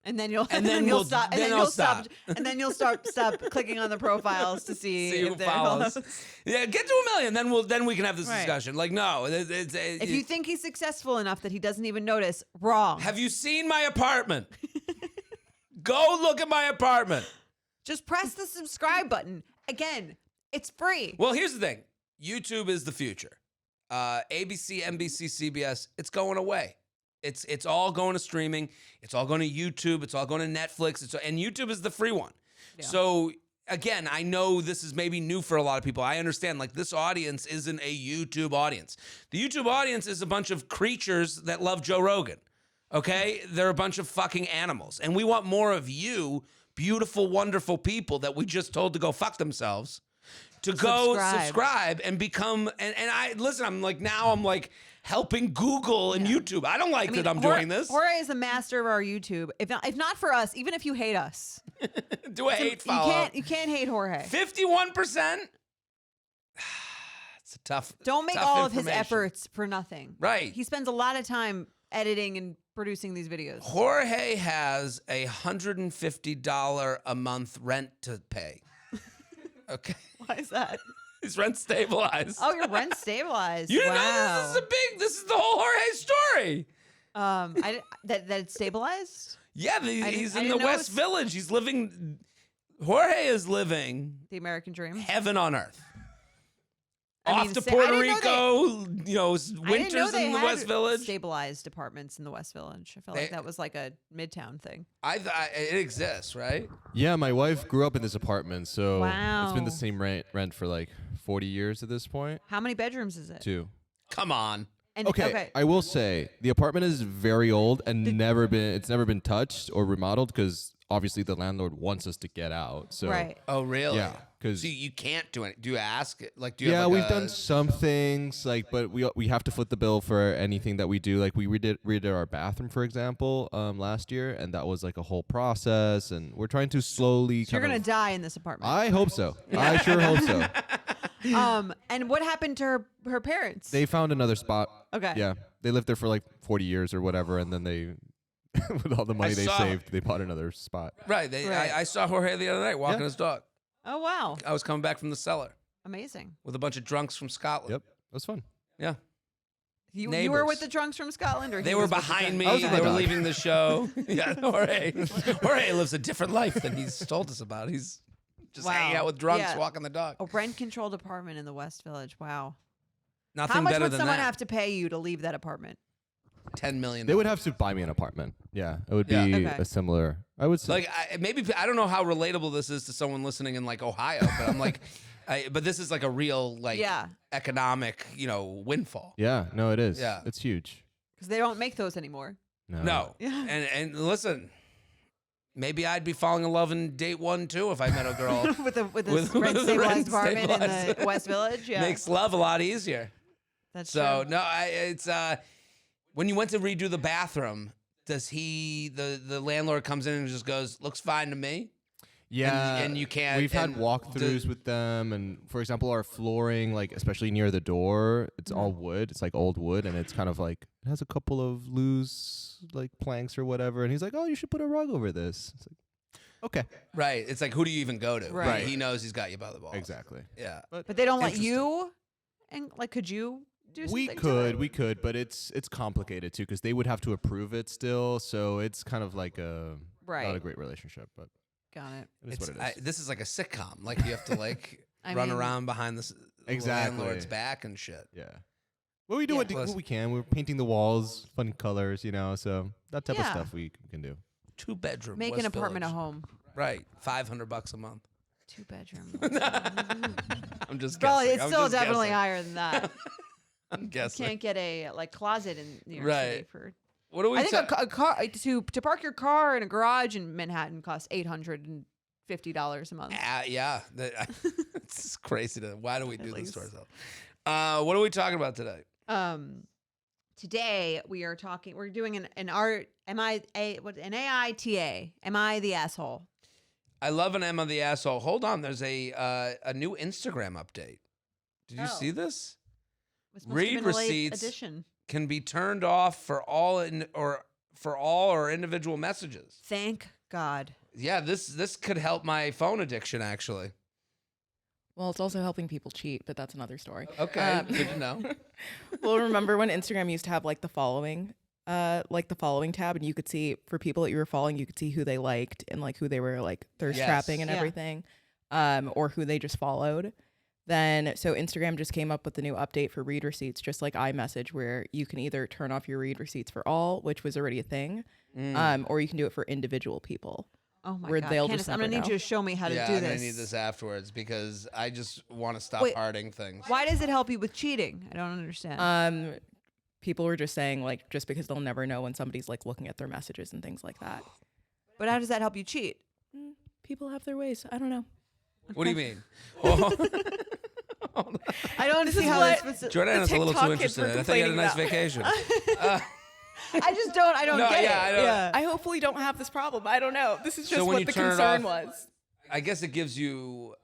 Speaker 1: And then you'll
Speaker 2: And then
Speaker 1: you'll
Speaker 2: we'll-
Speaker 1: stop. And
Speaker 2: then
Speaker 1: then
Speaker 2: I'll
Speaker 1: you'll stop.
Speaker 2: stop.
Speaker 1: And then you'll stop clicking on the profiles to see
Speaker 2: who
Speaker 1: if they're
Speaker 2: follows. Yeah, get to 1 million. Then we can have this
Speaker 1: Right.
Speaker 2: discussion. Like, no,
Speaker 1: If you think he's successful enough that he doesn't even notice, wrong.
Speaker 2: have you seen my apartment? Go look at my apartment.
Speaker 1: Just press the subscribe button. Again, it's free.
Speaker 2: Well, here's the thing. YouTube is the future. ABC, NBC, CBS, it's going away. It's all going to streaming. It's all going to YouTube. It's all going to Netflix. And YouTube is the free one.
Speaker 1: Yeah.
Speaker 2: So again, I know this is maybe new for a lot of people. I understand this audience isn't a YouTube audience. The YouTube audience is a bunch of creatures that love Joe Rogan. Okay? They're a bunch of fucking animals. And we want more of you, beautiful, wonderful people that we just told to go fuck themselves, to go subscribe and become, and I, listen, I'm like helping Google and YouTube. I don't like that I'm doing this.
Speaker 1: Jorge is the master of our YouTube. If not for us, even if you hate us,
Speaker 2: Do a hate follow.
Speaker 1: you can't hate Jorge.
Speaker 2: 51%. It's a tough.
Speaker 1: Don't make
Speaker 2: tough
Speaker 1: all of his
Speaker 2: information.
Speaker 1: efforts for nothing.
Speaker 2: Right.
Speaker 1: He spends a lot of time editing and producing these videos.
Speaker 2: Jorge has $150 a month rent to pay. Okay.
Speaker 1: Why is that?
Speaker 2: He's rent stabilized.
Speaker 1: Oh, your rent stabilized.
Speaker 2: You didn't
Speaker 1: wow.
Speaker 2: know this is the whole Jorge story.
Speaker 1: That it's stabilized.
Speaker 2: Yeah, he's in the West Village. Jorge is living
Speaker 1: The American dream.
Speaker 2: heaven on earth.
Speaker 1: I
Speaker 2: Off
Speaker 1: mean,
Speaker 2: to
Speaker 1: I
Speaker 2: Puerto
Speaker 1: didn't know
Speaker 2: Rico, winters in the West Village.
Speaker 1: Stabilized apartments in the West Village. I felt like that was like a midtown thing.
Speaker 2: It exists, right?
Speaker 3: Yeah, my wife grew up in this apartment, so it's been the
Speaker 1: Wow.
Speaker 3: same rent for like 40 years at this point.
Speaker 1: How many bedrooms is it?
Speaker 3: 2.
Speaker 2: Come on.
Speaker 1: And,
Speaker 3: Okay, I will say the apartment is very old and never been touched or remodeled because obviously the landlord wants us to get out. So
Speaker 1: right.
Speaker 2: Oh, really?
Speaker 3: Yeah, because
Speaker 2: So you can't do it. Do you ask? Like, do you
Speaker 3: yeah,
Speaker 2: have like
Speaker 3: we've done some things like, but we have to foot the bill for anything that we do. Like we redid our bathroom, for example, last year, and that was like a whole process. And we're trying to slowly.
Speaker 1: So you're gonna die in this apartment.
Speaker 3: I hope so. I sure hope so.
Speaker 1: And what happened to her parents?
Speaker 3: They found another spot.
Speaker 1: Okay.
Speaker 3: Yeah, they lived there for like 40 years or whatever, and then they, with all the money they saved, they bought another spot.
Speaker 2: Right. I saw Jorge the other night walking his dog.
Speaker 1: Oh wow.
Speaker 2: I was coming back from the cellar
Speaker 1: Amazing.
Speaker 2: with a bunch of drunks from Scotland.
Speaker 3: Yep, that was fun.
Speaker 2: Yeah.
Speaker 1: You were
Speaker 2: Neighbors.
Speaker 1: with the drunks from Scotland, or
Speaker 2: They
Speaker 1: he
Speaker 2: were
Speaker 1: was with the
Speaker 2: behind me.
Speaker 1: drunks?
Speaker 3: with
Speaker 2: They
Speaker 3: my
Speaker 2: were
Speaker 3: dog.
Speaker 2: leaving the show. Yeah, Jorge lives a different life than he's told us about. He's just hanging
Speaker 1: Wow.
Speaker 2: out with drunks,
Speaker 1: Yeah.
Speaker 2: walking the dog.
Speaker 1: A rent-controlled apartment in the West Village. Wow.
Speaker 2: Nothing
Speaker 1: How much
Speaker 2: better
Speaker 1: would
Speaker 2: than
Speaker 1: someone
Speaker 2: that.
Speaker 1: have to pay you to leave that apartment?
Speaker 2: $10 million.
Speaker 3: They would have to buy me an apartment. Yeah, it would be
Speaker 1: Yeah. Okay.
Speaker 3: a similar. I would say.
Speaker 2: Like I don't know how relatable this is to someone listening in like Ohio, but I'm like, but this is like a real like economic windfall.
Speaker 3: Yeah, no, it is.
Speaker 2: Yeah.
Speaker 3: It's huge.
Speaker 1: Because they don't make those anymore.
Speaker 2: No,
Speaker 1: Yeah.
Speaker 2: and listen, maybe I'd be falling in love in date 1 too if I met a girl.
Speaker 1: with this
Speaker 2: With a
Speaker 1: rent-stabilized apartment in
Speaker 2: rent-stabilized.
Speaker 1: the West Village. Yeah.
Speaker 2: Makes love a lot easier.
Speaker 1: That's
Speaker 2: So
Speaker 1: true.
Speaker 2: no, it's when you went to redo the bathroom, does the landlord comes in and just goes, looks fine to me?
Speaker 3: Yeah,
Speaker 2: and you can't.
Speaker 3: We've had
Speaker 2: and
Speaker 3: walkthroughs with them, and for example, our flooring, like especially near the door, it's all wood. It's like old wood, and it's kind of like it has a couple of loose like planks or whatever. And he's like, "Oh, you should put a rug over this." It's like, okay,
Speaker 2: Right. It's like, who do you even go to?
Speaker 1: Right.
Speaker 2: He knows he's got you by the balls.
Speaker 3: exactly.
Speaker 2: Yeah.
Speaker 1: But they don't let
Speaker 2: Interesting.
Speaker 1: you. And like, could you do something?
Speaker 3: We could, but it's complicated too because they would have to approve it still. So it's kind of like not
Speaker 1: Right.
Speaker 3: a great relationship, but
Speaker 1: Got it.
Speaker 3: it is what it is.
Speaker 2: This is like a sitcom. Like you have to like
Speaker 1: I
Speaker 2: run
Speaker 1: mean-
Speaker 2: around behind the
Speaker 3: Exactly.
Speaker 2: landlord's back and shit.
Speaker 3: Yeah. Well, we do
Speaker 1: Yeah.
Speaker 3: what we can. We're painting the walls, fun colors, so that type of
Speaker 1: Yeah.
Speaker 3: stuff we can do.
Speaker 2: 2-bedroom.
Speaker 1: Make
Speaker 2: West
Speaker 1: an apartment
Speaker 2: Village.
Speaker 1: a home.
Speaker 2: Right. $500 a month.
Speaker 1: 2-bedroom.
Speaker 2: I'm just
Speaker 1: Well,
Speaker 2: guessing.
Speaker 1: it's
Speaker 2: I'm
Speaker 1: still
Speaker 2: just
Speaker 1: definitely
Speaker 2: guessing.
Speaker 1: higher than that.
Speaker 2: I'm
Speaker 1: You
Speaker 2: guessing.
Speaker 1: can't get a closet in New York
Speaker 2: Right.
Speaker 1: City for.
Speaker 2: What do we?
Speaker 1: I think a car to park your car in a garage in Manhattan costs $850 a month.
Speaker 2: Yeah. It's crazy. Why do we do this
Speaker 1: least.
Speaker 2: to ourselves? What are we talking about today?
Speaker 1: Today we're doing an AITA. Am I the asshole?
Speaker 2: I love an M on the asshole. Hold on. There's a new Instagram update. Did you
Speaker 1: Oh.
Speaker 2: see this?
Speaker 1: This must have
Speaker 2: Read
Speaker 1: been a late
Speaker 2: receipts.
Speaker 1: addition.
Speaker 2: Can be turned off for all or individual messages.
Speaker 1: Thank God.
Speaker 2: Yeah, this could help my phone addiction actually.
Speaker 4: Well, it's also helping people cheat, but that's another story.
Speaker 2: Okay, good to know.
Speaker 4: Well, remember when Instagram used to have like the following tab, and you could see for people that you were following, you could see who they liked and like who they were like thirst
Speaker 2: Yes.
Speaker 4: trapping and
Speaker 1: Yeah.
Speaker 4: everything, or who they just followed. Then so Instagram just came up with the new update for read receipts, just like iMessage, where you can either turn off your read receipts for all, which was already a thing, or you can do it for individual people.
Speaker 1: Oh my
Speaker 4: Where
Speaker 1: God.
Speaker 4: they'll
Speaker 1: Candace,
Speaker 4: just
Speaker 1: I'm gonna
Speaker 4: never
Speaker 1: need you to show me how to
Speaker 2: Yeah,
Speaker 1: do
Speaker 2: I'm
Speaker 1: this.
Speaker 2: gonna need this afterwards because I just want to stop
Speaker 1: Wait.
Speaker 2: hearting things.
Speaker 1: Why does it help you with cheating? I don't understand.
Speaker 4: People were just saying like just because they'll never know when somebody's like looking at their messages and things like that.
Speaker 1: But how does that help you cheat?
Speaker 4: People have their ways. I don't know.
Speaker 2: What do you mean? Well,
Speaker 1: I don't
Speaker 4: This
Speaker 1: see
Speaker 4: is
Speaker 1: how
Speaker 4: what-
Speaker 1: this.
Speaker 2: Jordana's a little
Speaker 4: TikTok
Speaker 2: too
Speaker 4: kids
Speaker 2: interested
Speaker 4: were
Speaker 2: in it. I think you had a nice
Speaker 4: complaining
Speaker 2: vacation.
Speaker 1: I just don't. I don't
Speaker 2: No,
Speaker 1: get
Speaker 2: yeah, I
Speaker 1: it.
Speaker 2: know.
Speaker 1: Yeah.
Speaker 4: I hopefully don't have this problem. I don't know. This is
Speaker 2: So
Speaker 4: just
Speaker 2: when
Speaker 4: what
Speaker 2: you
Speaker 4: the
Speaker 2: turn it
Speaker 4: concern
Speaker 2: off-
Speaker 4: was.
Speaker 2: I guess it gives you.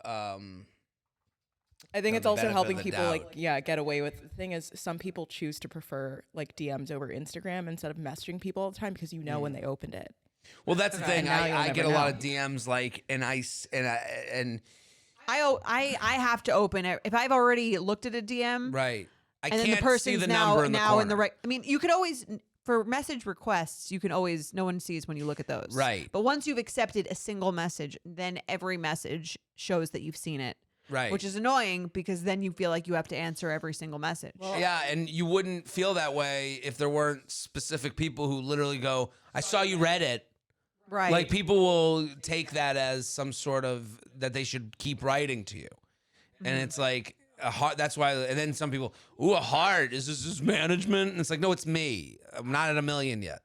Speaker 4: I think
Speaker 2: the
Speaker 4: it's also
Speaker 2: benefit of
Speaker 4: helping
Speaker 2: the
Speaker 4: people
Speaker 2: doubt.
Speaker 4: get away with. The thing is, some people choose to prefer like DMs over Instagram instead of messaging people all the time because you know when they opened it.
Speaker 2: Well, that's the thing.
Speaker 4: And now you'll
Speaker 2: I
Speaker 4: never
Speaker 2: get a lot
Speaker 4: know.
Speaker 2: of DMs like, and
Speaker 1: I have to open it if I've already looked at a DM.
Speaker 2: right. I
Speaker 1: And
Speaker 2: can't
Speaker 1: then the person's
Speaker 2: see the
Speaker 1: now
Speaker 2: number in the
Speaker 1: now
Speaker 2: corner.
Speaker 1: in the right. I mean, you could always for message requests. You can always no one sees when you look at those.
Speaker 2: Right.
Speaker 1: But once you've accepted a single message, then every message shows that you've seen it.
Speaker 2: Right.
Speaker 1: Which is annoying because then you feel like you have to answer every single message.
Speaker 2: Yeah, and you wouldn't feel that way if there weren't specific people who literally go, "I saw you read it."
Speaker 1: right.
Speaker 2: Like people will take that as some sort of that they should keep writing to you, and it's like a heart. That's why. And then some people, "Ooh, a heart. Is this just management?" And it's like, no, it's me. I'm not at 1 million yet.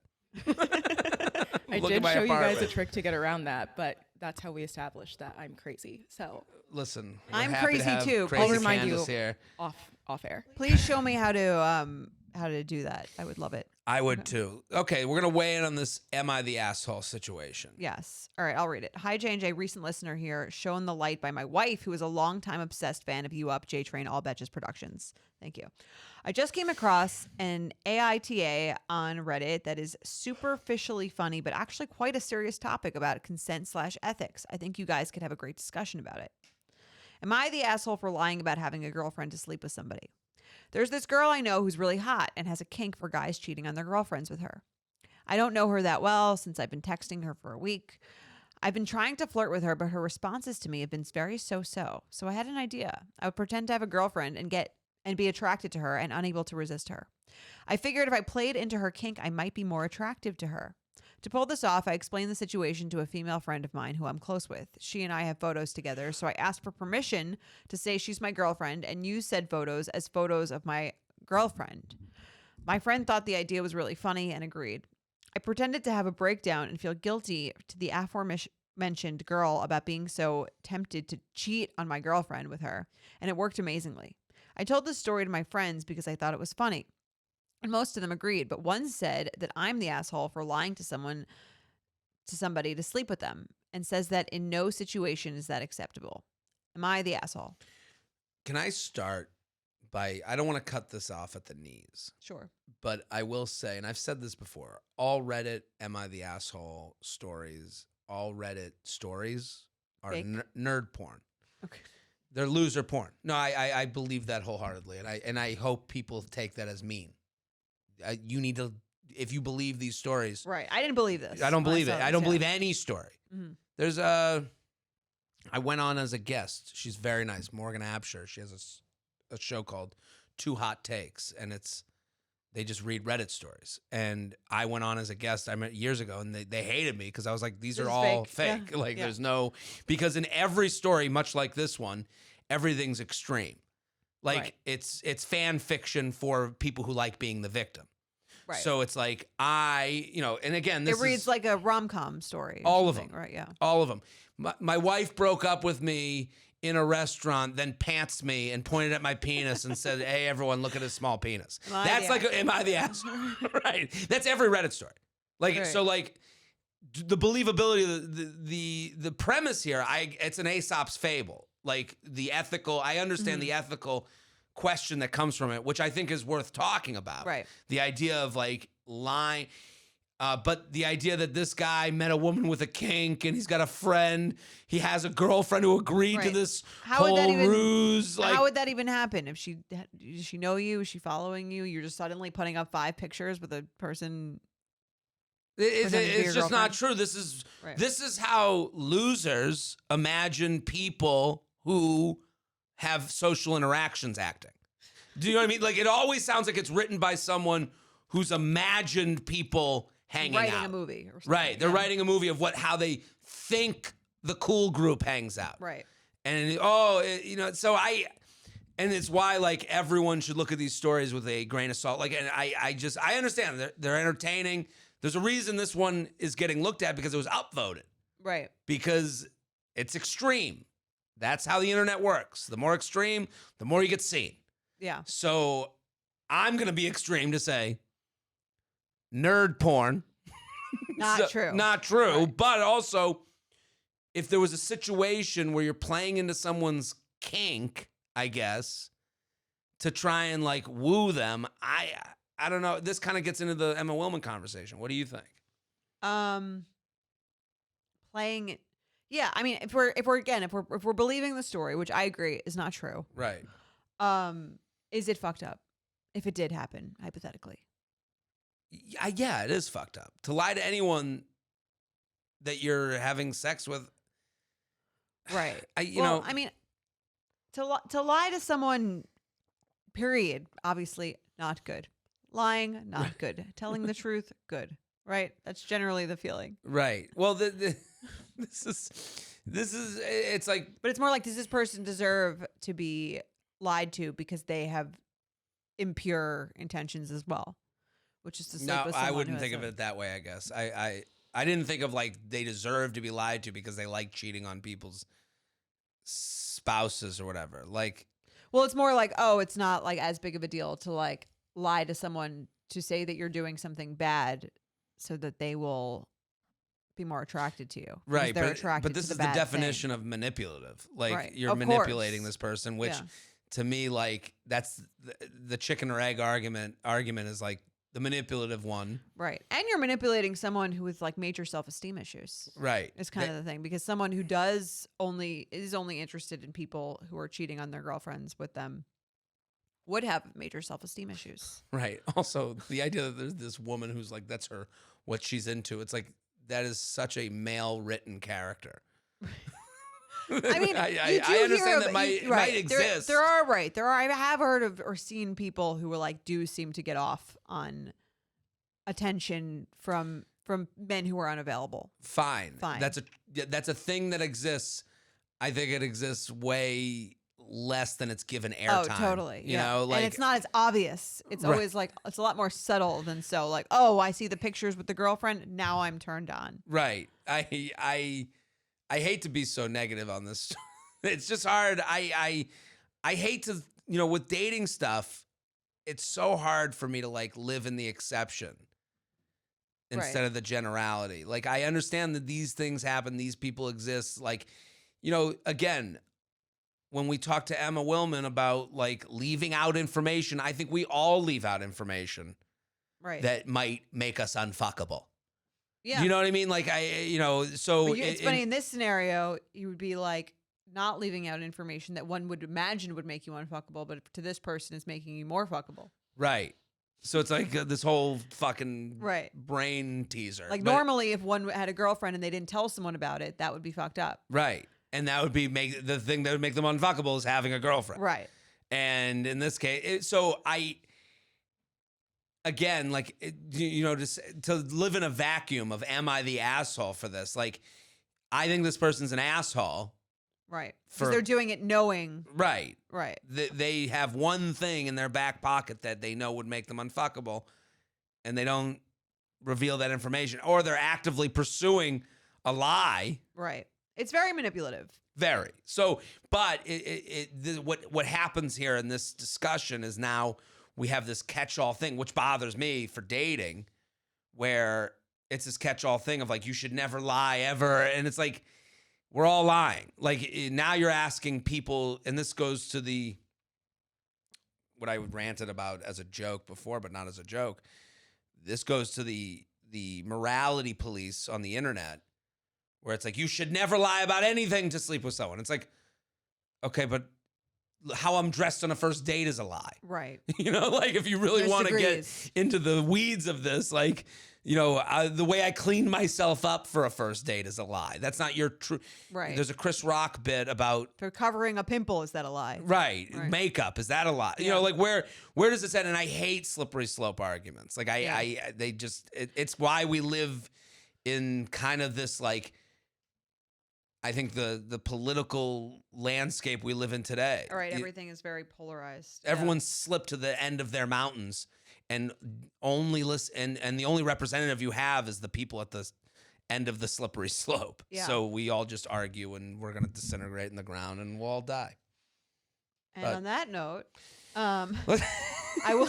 Speaker 4: I
Speaker 2: Look at
Speaker 4: did
Speaker 2: my
Speaker 4: show you guys a
Speaker 2: apartment.
Speaker 4: trick to get around that, but that's how we established that I'm crazy. So
Speaker 2: Listen, we're
Speaker 1: I'm
Speaker 2: happy to
Speaker 1: crazy
Speaker 2: have
Speaker 1: too.
Speaker 2: Crazy
Speaker 4: I'll remind
Speaker 2: Candace
Speaker 4: you.
Speaker 2: here.
Speaker 4: off air.
Speaker 1: Please show me how to do that. I would love it.
Speaker 2: I would too. Okay, we're gonna weigh in on this "Am I the asshole?" situation.
Speaker 1: Yes. All right, I'll read it. Hi, J&J, recent listener here, shown the light by my wife, who is a longtime obsessed fan of You Up, J-Train, All Betches Productions. Thank you. I just came across an AITA on Reddit that is superficially funny, but actually quite a serious topic about consent/ethics. I think you guys could have a great discussion about it. Am I the asshole for lying about having a girlfriend to sleep with somebody? There's this girl I know who's really hot and has a kink for guys cheating on their girlfriends with her. I don't know her that well since I've been texting her for a week. I've been trying to flirt with her, but her responses to me have been very so-so. So I had an idea. I would pretend to have a girlfriend and be attracted to her and unable to resist her. I figured if I played into her kink, I might be more attractive to her. To pull this off, I explained the situation to a female friend of mine who I'm close with. She and I have photos together, so I asked for permission to say she's my girlfriend and use said photos as photos of my girlfriend. My friend thought the idea was really funny and agreed. I pretended to have a breakdown and feel guilty to the aforementioned girl about being so tempted to cheat on my girlfriend with her, and it worked amazingly. I told this story to my friends because I thought it was funny. And most of them agreed, but one said that I'm the asshole for lying to somebody to sleep with them, and says that in no situation is that acceptable. Am I the asshole?
Speaker 2: Can I start by? I don't want to cut this off at the knees,
Speaker 1: Sure.
Speaker 2: but I will say, and I've said this before: all Reddit "Am I the asshole?" stories, all Reddit stories are
Speaker 1: Fake?
Speaker 2: nerd porn.
Speaker 1: Okay.
Speaker 2: They're loser porn. No, I believe that wholeheartedly, and I hope people take that as mean. You need to, if you believe these stories.
Speaker 1: Right. I didn't believe this.
Speaker 2: I don't
Speaker 1: when
Speaker 2: believe
Speaker 1: saw
Speaker 2: it.
Speaker 1: this,
Speaker 2: I don't
Speaker 1: yeah.
Speaker 2: believe any story.
Speaker 1: Mhm.
Speaker 2: There's I went on as a guest. She's very nice, Morgan Absher. She has a show called Two Hot Takes, and they just read Reddit stories. And I went on as a guest. I met years ago, and they hated me because I was like, these
Speaker 1: This
Speaker 2: are
Speaker 1: is
Speaker 2: all
Speaker 1: fake.
Speaker 2: fake.
Speaker 1: Yeah.
Speaker 2: Like
Speaker 1: Yeah.
Speaker 2: there's no, because in every story, much like this one, everything's extreme. Like
Speaker 1: Right.
Speaker 2: it's fan fiction for people who like being the victim.
Speaker 1: Right.
Speaker 2: So it's like and again, this
Speaker 1: it reads
Speaker 2: is
Speaker 1: like a rom-com story. Or
Speaker 2: All of
Speaker 1: something,
Speaker 2: them.
Speaker 1: Right. Yeah.
Speaker 2: all of them. My wife broke up with me in a restaurant, then pantsed me and pointed at my penis and said, "Hey, everyone, look at his small penis."
Speaker 1: Am I
Speaker 2: That's
Speaker 1: the
Speaker 2: like, am I the asshole? Right. That's every Reddit story. Like,
Speaker 1: Right.
Speaker 2: so like the believability, the premise here, it's an Aesop's fable. Like the ethical, I understand the ethical question that comes from it, which I think is worth talking about.
Speaker 1: Right.
Speaker 2: The idea of like lying. But the idea that this guy met a woman with a kink and he's got a friend, he has a girlfriend who agreed to
Speaker 1: Right.
Speaker 2: this
Speaker 1: How would
Speaker 2: whole
Speaker 1: that even-
Speaker 2: ruse. Like,
Speaker 1: How would that even happen? Does she know you? Is she following you? You're just suddenly putting up 5 pictures with a person. pretending to be your
Speaker 2: it's just not
Speaker 1: girlfriend?
Speaker 2: true.
Speaker 1: Right.
Speaker 2: This is how losers imagine people who have social interactions acting. Do you know what I mean? Like it always sounds like it's written by someone who's imagined people hanging
Speaker 1: writing
Speaker 2: out.
Speaker 1: a movie or something.
Speaker 2: Right. They're
Speaker 1: Yeah.
Speaker 2: writing a movie of how they think the cool group hangs out.
Speaker 1: Right.
Speaker 2: And and it's why like everyone should look at these stories with a grain of salt. Like, and I understand they're entertaining. There's a reason this one is getting looked at because it was upvoted,
Speaker 1: Right.
Speaker 2: because it's extreme. That's how the internet works. The more extreme, the more you get seen.
Speaker 1: Yeah.
Speaker 2: So I'm going to be extreme to say nerd porn.
Speaker 1: Not true.
Speaker 2: Not true.
Speaker 1: Right.
Speaker 2: But also, if there was a situation where you're playing into someone's kink, I guess, to try and like woo them, I don't know. This kind of gets into the Emma Willman conversation. What do you think?
Speaker 1: Playing it. Yeah, I mean, if we're believing the story, which I agree is not true,
Speaker 2: Right.
Speaker 1: is it fucked up? If it did happen, hypothetically.
Speaker 2: Yeah, it is fucked up. To lie to anyone that you're having sex with.
Speaker 1: Right.
Speaker 2: You know,
Speaker 1: I mean, to lie to someone, period, obviously not good. Lying, not good. Telling the truth, good. Right? That's generally the feeling.
Speaker 2: right. Well, this is it's like,
Speaker 1: But it's more like, does this person deserve to be lied to because they have impure intentions as well? Which is to sleep
Speaker 2: no,
Speaker 1: with
Speaker 2: I
Speaker 1: someone
Speaker 2: wouldn't
Speaker 1: who
Speaker 2: think
Speaker 1: has
Speaker 2: of it that way, I guess. I didn't think of like they deserve to be lied to because they like cheating on people's spouses or whatever. Like,
Speaker 1: Well, it's more like, oh, it's not like as big of a deal to like lie to someone to say that you're doing something bad so that they will be more attracted to you. because
Speaker 2: right.
Speaker 1: They're attracted
Speaker 2: But this
Speaker 1: to
Speaker 2: is
Speaker 1: the
Speaker 2: the
Speaker 1: bad
Speaker 2: definition of manipulative. Like
Speaker 1: Right.
Speaker 2: you're
Speaker 1: Of
Speaker 2: manipulating
Speaker 1: course.
Speaker 2: this person, which
Speaker 1: Yeah.
Speaker 2: to me, like that's the chicken or egg argument is like the manipulative one.
Speaker 1: Right. And you're manipulating someone who with like major self-esteem issues.
Speaker 2: Right.
Speaker 1: Is kind of the thing, because someone who is only interested in people who are cheating on their girlfriends with them would have major self-esteem issues.
Speaker 2: Right. Also, the idea that there's this woman who's like, that's what she's into. It's like, that is such a male written character.
Speaker 1: I mean,
Speaker 2: I understand that might exist.
Speaker 1: There are I have heard of or seen people who like do seem to get off on attention from men who are unavailable.
Speaker 2: Fine.
Speaker 1: Fine.
Speaker 2: That's a thing that exists. I think it exists way less than it's given airtime.
Speaker 1: Oh, totally.
Speaker 2: You know, like,
Speaker 1: and it's not as obvious. It's
Speaker 2: Right.
Speaker 1: always like, it's a lot more subtle than so like, oh, I see the pictures with the girlfriend. Now I'm turned on.
Speaker 2: right. I hate to be so negative on this. It's just hard. I hate to, with dating stuff, it's so hard for me to like live in the exception instead
Speaker 1: Right.
Speaker 2: of the generality. Like, I understand that these things happen, these people exist. Like, again, when we talk to Emma Willman about like leaving out information, I think we all leave out information
Speaker 1: Right.
Speaker 2: that might make us unfuckable.
Speaker 1: Yeah.
Speaker 2: You know what I mean? Like, so
Speaker 1: It's funny in this scenario, you would be like not leaving out information that one would imagine would make you unfuckable, but to this person is making you more fuckable.
Speaker 2: right. So it's like this whole fucking
Speaker 1: Right.
Speaker 2: brain teaser.
Speaker 1: Like
Speaker 2: But-
Speaker 1: normally, if one had a girlfriend and they didn't tell someone about it, that would be fucked up.
Speaker 2: Right. And that would be the thing that would make them unfuckable is having a girlfriend.
Speaker 1: Right.
Speaker 2: And in this case, again, like, to live in a vacuum of, am I the asshole for this? Like, I think this person's an asshole.
Speaker 1: Right.
Speaker 2: For-
Speaker 1: Because they're doing it knowing.
Speaker 2: Right.
Speaker 1: Right.
Speaker 2: They have one thing in their back pocket that they know would make them unfuckable, and they don't reveal that information, or they're actively pursuing a lie.
Speaker 1: Right. It's very manipulative.
Speaker 2: Very. So, but what happens here in this discussion is now we have this catch-all thing, which bothers me for dating, where it's this catch-all thing of like, you should never lie ever. And it's like, we're all lying. Like, now you're asking people, and this goes to what I ranted about as a joke before, but not as a joke. This goes to the morality police on the internet, where it's like, you should never lie about anything to sleep with someone. It's like, okay, but how I'm dressed on a first date is a lie.
Speaker 1: Right.
Speaker 2: Like, if you really
Speaker 1: There's
Speaker 2: want to get
Speaker 1: degrees.
Speaker 2: into the weeds of this, like, the way I clean myself up for a first date is a lie. That's not your true.
Speaker 1: Right.
Speaker 2: There's a Chris Rock bit about,
Speaker 1: For covering a pimple, is that a lie?
Speaker 2: right,
Speaker 1: Right.
Speaker 2: makeup. Is that a lie?
Speaker 1: Yeah.
Speaker 2: Like, where does this end? And I hate slippery slope arguments. Like, it's why we live in kind of this, like, I think the political landscape we live in today.
Speaker 1: All right. Everything is very polarized. Yeah.
Speaker 2: Everyone's slipped to the end of their mountains and only listen, and the only representative you have is the people at the end of the slippery slope.
Speaker 1: Yeah.
Speaker 2: So we all just argue and we're going to disintegrate in the ground and we'll all die.
Speaker 1: And
Speaker 2: But-
Speaker 1: on that note, I will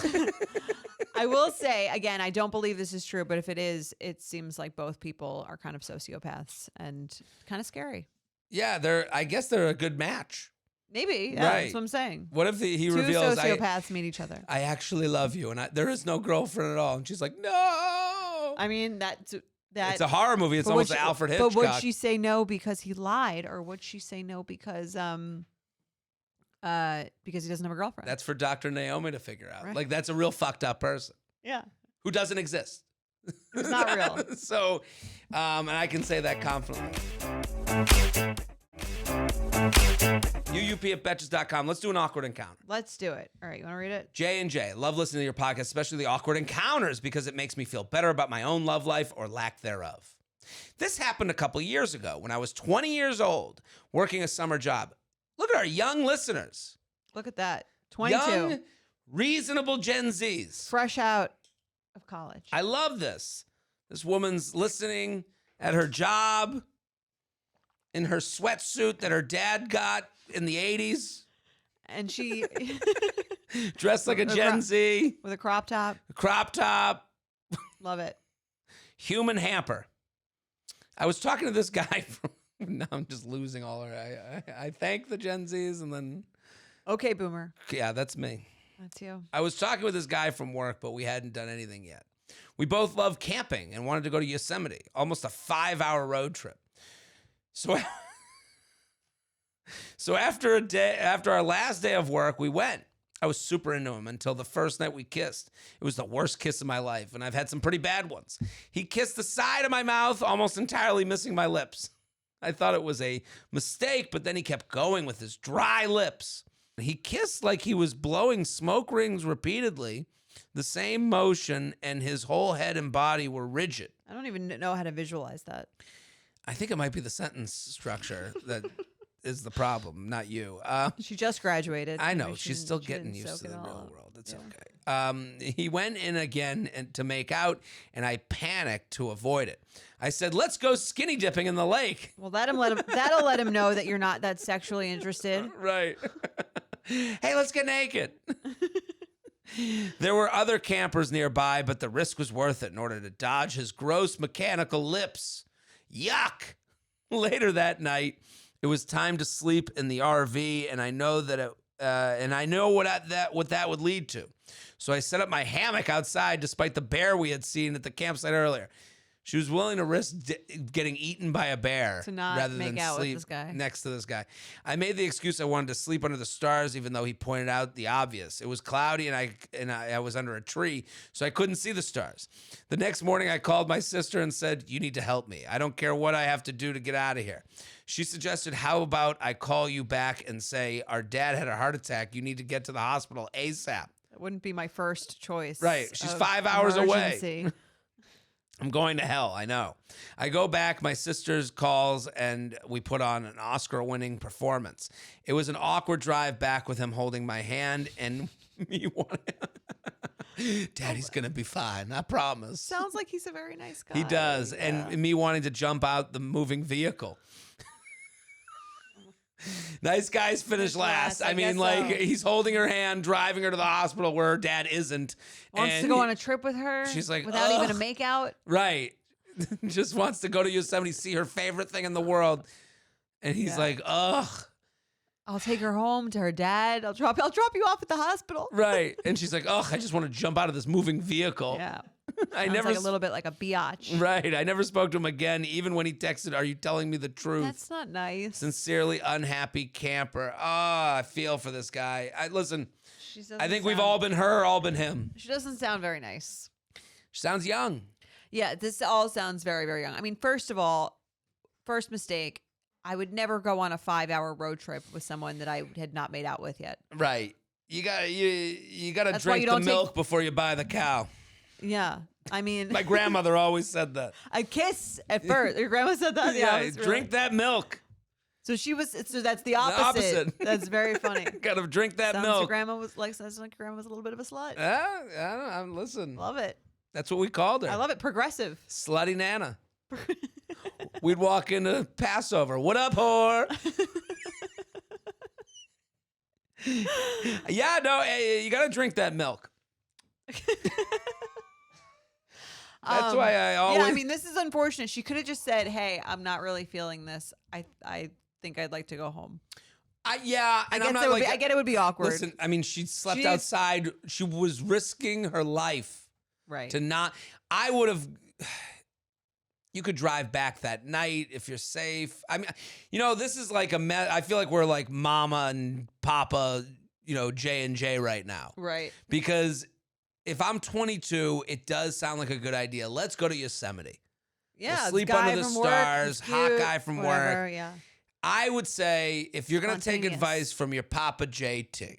Speaker 1: I will say again, I don't believe this is true, but if it is, it seems like both people are kind of sociopaths and kind of scary.
Speaker 2: Yeah, I guess they're a good match.
Speaker 1: Maybe. Yeah,
Speaker 2: Right.
Speaker 1: that's what I'm saying.
Speaker 2: What if he
Speaker 1: Two
Speaker 2: reveals,
Speaker 1: sociopaths meet each other.
Speaker 2: I actually love you, and there is no girlfriend at all. And she's like, no.
Speaker 1: I mean, that
Speaker 2: It's a horror movie. It's
Speaker 1: but
Speaker 2: almost
Speaker 1: would she-
Speaker 2: Alfred Hitchcock.
Speaker 1: But would she say no because he lied, or would she say no because he doesn't have a girlfriend?
Speaker 2: That's for Dr. Naomi to figure out.
Speaker 1: Right.
Speaker 2: Like, that's a real fucked up person
Speaker 1: yeah.
Speaker 2: who doesn't exist.
Speaker 1: It's not real.
Speaker 2: So, and I can say that confidently. UUP@betches.com. Let's do an awkward encounter.
Speaker 1: Let's do it. All right, you want to read it?
Speaker 2: J&J, love listening to your podcast, especially the awkward encounters, because it makes me feel better about my own love life or lack thereof. This happened a couple years ago when I was 20 years old, working a summer job. Look at our young listeners.
Speaker 1: Look at that. 22.
Speaker 2: Young, reasonable Gen Zs.
Speaker 1: Fresh out of college.
Speaker 2: I love this. This woman's listening at her job in her sweatsuit that her dad got in the 80s,
Speaker 1: and she
Speaker 2: dressed like a Gen Z,
Speaker 1: with a crop top.
Speaker 2: crop top,
Speaker 1: Love it.
Speaker 2: human hamper. I was talking to this guy from, now I'm just losing all her. I thank the Gen Zs and then,
Speaker 1: Okay, boomer.
Speaker 2: yeah, that's me.
Speaker 1: That's you.
Speaker 2: I was talking with this guy from work, but we hadn't done anything yet. We both love camping and wanted to go to Yosemite, almost a 5-hour road trip. So after our last day of work, we went. I was super into him until the first night we kissed. It was the worst kiss of my life, and I've had some pretty bad ones. He kissed the side of my mouth, almost entirely missing my lips. I thought it was a mistake, but then he kept going with his dry lips. He kissed like he was blowing smoke rings repeatedly, the same motion, and his whole head and body were rigid.
Speaker 1: I don't even know how to visualize that.
Speaker 2: I think it might be the sentence structure that is the problem, not you.
Speaker 1: She just graduated.
Speaker 2: I know.
Speaker 1: Maybe she
Speaker 2: She's still
Speaker 1: she
Speaker 2: getting
Speaker 1: didn't
Speaker 2: used
Speaker 1: soak
Speaker 2: to
Speaker 1: it
Speaker 2: the
Speaker 1: all
Speaker 2: real
Speaker 1: up.
Speaker 2: world. It's
Speaker 1: Yeah.
Speaker 2: okay. He went in again to make out, and I panicked to avoid it. I said, let's go skinny dipping in the lake.
Speaker 1: Well, that'll let him know that you're not that sexually interested.
Speaker 2: Right. Hey, let's get naked. There were other campers nearby, but the risk was worth it in order to dodge his gross mechanical lips. Yuck. Later that night, it was time to sleep in the RV, and I know what that would lead to. So I set up my hammock outside, despite the bear we had seen at the campsite earlier. She was willing to risk getting eaten by a bear
Speaker 1: To not
Speaker 2: rather
Speaker 1: make
Speaker 2: than
Speaker 1: out with
Speaker 2: sleep
Speaker 1: this guy.
Speaker 2: next to this guy. I made the excuse I wanted to sleep under the stars, even though he pointed out the obvious. It was cloudy, and I was under a tree, so I couldn't see the stars. The next morning, I called my sister and said, "You need to help me. I don't care what I have to do to get out of here." She suggested, "How about I call you back and say, our dad had a heart attack. You need to get to the hospital ASAP."
Speaker 1: That wouldn't be my first choice.
Speaker 2: Right. She's
Speaker 1: of
Speaker 2: 5 hours away.
Speaker 1: emergency.
Speaker 2: I'm going to hell, I know. I go back, my sister's calls, and we put on an Oscar-winning performance. It was an awkward drive back with him holding my hand and me wanting... Daddy's going to be fine, I promise.
Speaker 1: Sounds like he's a very nice guy.
Speaker 2: He does,
Speaker 1: Yeah.
Speaker 2: and me wanting to jump out the moving vehicle. Nice guys finish last. I mean,
Speaker 1: guess
Speaker 2: like,
Speaker 1: so.
Speaker 2: he's holding her hand, driving her to the hospital where her dad isn't.
Speaker 1: Wants
Speaker 2: and
Speaker 1: to go on a trip with her.
Speaker 2: She's like,
Speaker 1: without even a
Speaker 2: "Ugh."
Speaker 1: make out.
Speaker 2: Right. Just wants to go to Yosemite, see her favorite thing in the world. And he's
Speaker 1: Yeah.
Speaker 2: like, ugh.
Speaker 1: I'll take her home to her dad. I'll drop you off at the hospital.
Speaker 2: Right. And she's like, ugh, I just want to jump out of this moving vehicle.
Speaker 1: Yeah.
Speaker 2: I
Speaker 1: Sounds
Speaker 2: never
Speaker 1: like a little bit like a biatch.
Speaker 2: Right. I never spoke to him again, even when he texted, "Are you telling me the truth?"
Speaker 1: That's not nice.
Speaker 2: Sincerely unhappy camper. Ah, I feel for this guy. Listen,
Speaker 1: She doesn't
Speaker 2: I think we've
Speaker 1: sound-
Speaker 2: all been her, all been him.
Speaker 1: She doesn't sound very nice.
Speaker 2: She sounds young.
Speaker 1: Yeah, this all sounds very, very young. I mean, first of all, first mistake, I would never go on a 5-hour road trip with someone that I had not made out with yet.
Speaker 2: Right. You gotta
Speaker 1: That's why
Speaker 2: drink
Speaker 1: you
Speaker 2: the
Speaker 1: don't take-
Speaker 2: milk before you buy the cow.
Speaker 1: Yeah. I mean,
Speaker 2: My grandmother always said that.
Speaker 1: a kiss at first. Your grandma said that?
Speaker 2: Yeah,
Speaker 1: it was really-
Speaker 2: drink that milk.
Speaker 1: So that's the opposite.
Speaker 2: opposite.
Speaker 1: That's very funny.
Speaker 2: Gotta drink that
Speaker 1: Sounds your
Speaker 2: milk.
Speaker 1: grandma was like, sounds like your grandma was a little bit of a slut.
Speaker 2: Listen,
Speaker 1: Love it.
Speaker 2: that's what we called her.
Speaker 1: I love it. Progressive.
Speaker 2: Slutty Nana. We'd walk into Passover. What up, whore? Yeah, no, you got to drink that milk. That's why I always.
Speaker 1: Yeah, I mean, this is unfortunate. She could have just said, "Hey, I'm not really feeling this. I think I'd like to go home."
Speaker 2: Yeah,
Speaker 1: I
Speaker 2: and
Speaker 1: guess
Speaker 2: I'm not
Speaker 1: it would
Speaker 2: like.
Speaker 1: be, I get it would be awkward.
Speaker 2: Listen, I mean, she slept
Speaker 1: She's-
Speaker 2: outside. She was risking her life
Speaker 1: right.
Speaker 2: to not. I would have. You could drive back that night if you're safe. I mean, this is like I feel like we're like Mama and Papa, J&J right now.
Speaker 1: Right.
Speaker 2: Because if I'm 22, it does sound like a good idea. Let's go to Yosemite.
Speaker 1: Yeah.
Speaker 2: We'll
Speaker 1: it's
Speaker 2: sleep
Speaker 1: guy
Speaker 2: under the
Speaker 1: from work,
Speaker 2: stars,
Speaker 1: he's
Speaker 2: hot
Speaker 1: cute,
Speaker 2: guy from
Speaker 1: whatever,
Speaker 2: work.
Speaker 1: Yeah.
Speaker 2: I would say if you're going to take
Speaker 1: Spontaneous.
Speaker 2: advice from your Papa JT,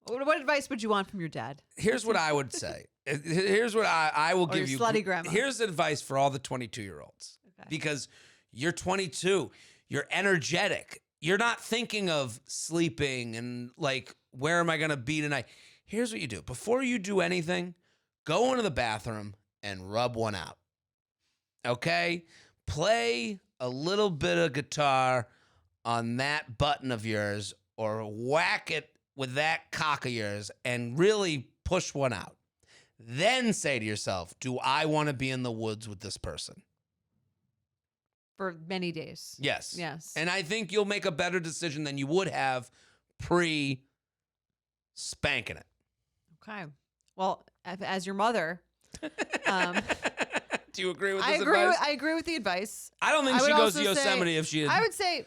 Speaker 1: What advice would you want from your dad?
Speaker 2: here's what I would say. Here's what I will
Speaker 1: Or
Speaker 2: give
Speaker 1: your
Speaker 2: you.
Speaker 1: slutty grandma.
Speaker 2: Here's advice for all the 22-year-olds.
Speaker 1: Okay.
Speaker 2: Because you're 22, you're energetic. You're not thinking of sleeping and like, where am I going to be tonight? Here's what you do. Before you do anything, go into the bathroom and rub one out. Okay? Play a little bit of guitar on that button of yours or whack it with that cock of yours and really push one out. Then say to yourself, do I want to be in the woods with this person?
Speaker 1: For many days.
Speaker 2: Yes.
Speaker 1: Yes.
Speaker 2: And I think you'll make a better decision than you would have pre-spanking it.
Speaker 1: Okay. Well, as your mother,
Speaker 2: Do you agree with
Speaker 1: I
Speaker 2: this
Speaker 1: agree.
Speaker 2: advice?
Speaker 1: I agree with the advice.
Speaker 2: I don't think
Speaker 1: I
Speaker 2: she
Speaker 1: would
Speaker 2: goes to
Speaker 1: also say-
Speaker 2: Yosemite if she had...
Speaker 1: I would say,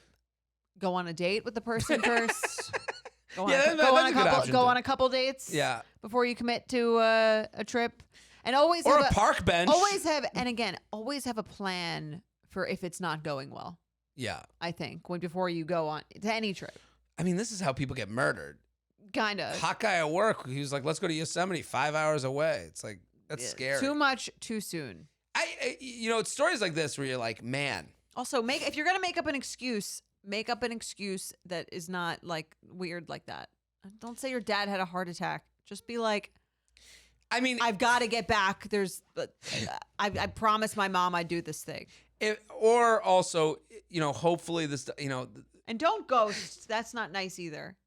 Speaker 1: go on a date with the person first. Go on,
Speaker 2: Yeah,
Speaker 1: a,
Speaker 2: that's
Speaker 1: go on
Speaker 2: a
Speaker 1: a
Speaker 2: good
Speaker 1: couple.
Speaker 2: option,
Speaker 1: Go
Speaker 2: too.
Speaker 1: on a couple dates.
Speaker 2: Yeah.
Speaker 1: Before you commit to a trip, and always
Speaker 2: Or
Speaker 1: have
Speaker 2: a park bench.
Speaker 1: always have, and again, always have a plan for if it's not going well.
Speaker 2: Yeah.
Speaker 1: I think before you go on to any trip,
Speaker 2: I mean, this is how people get murdered.
Speaker 1: kind of
Speaker 2: Hot guy at work, he was like, let's go to Yosemite, 5 hours away. It's like, that's scary.
Speaker 1: Too much, too soon.
Speaker 2: It's stories like this where you're like, man.
Speaker 1: Also, if you're gonna make up an excuse that is not like weird like that. Don't say your dad had a heart attack. Just be like,
Speaker 2: I mean,
Speaker 1: I've got to get back. I promised my mom I'd do this thing.
Speaker 2: or also, hopefully this,
Speaker 1: And don't ghost. That's not nice either.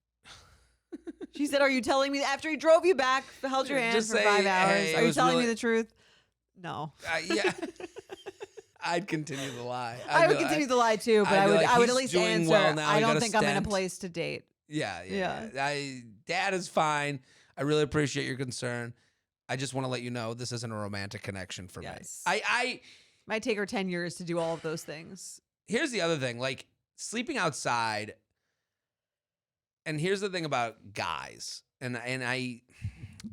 Speaker 1: She said, "Are you telling me after he drove you back, held your hand
Speaker 2: Just
Speaker 1: for
Speaker 2: say,
Speaker 1: 5 hours?
Speaker 2: "Hey, it
Speaker 1: Are you
Speaker 2: was
Speaker 1: telling
Speaker 2: really-
Speaker 1: me the truth?" No.
Speaker 2: yeah. I'd continue the lie.
Speaker 1: I would continue the lie too, but
Speaker 2: I'd
Speaker 1: I
Speaker 2: be
Speaker 1: would.
Speaker 2: like,
Speaker 1: I would
Speaker 2: "He's
Speaker 1: at least
Speaker 2: doing
Speaker 1: answer.
Speaker 2: well now,
Speaker 1: I
Speaker 2: he got
Speaker 1: don't
Speaker 2: a
Speaker 1: think I'm in a
Speaker 2: stent."
Speaker 1: place to date.
Speaker 2: Yeah. Dad is fine. I really appreciate your concern. I just want to let you know this isn't a romantic connection for
Speaker 1: Yes.
Speaker 2: me. I
Speaker 1: Might take her 10 years to do all of those things.
Speaker 2: here's the other thing, like sleeping outside. And here's the thing about guys, and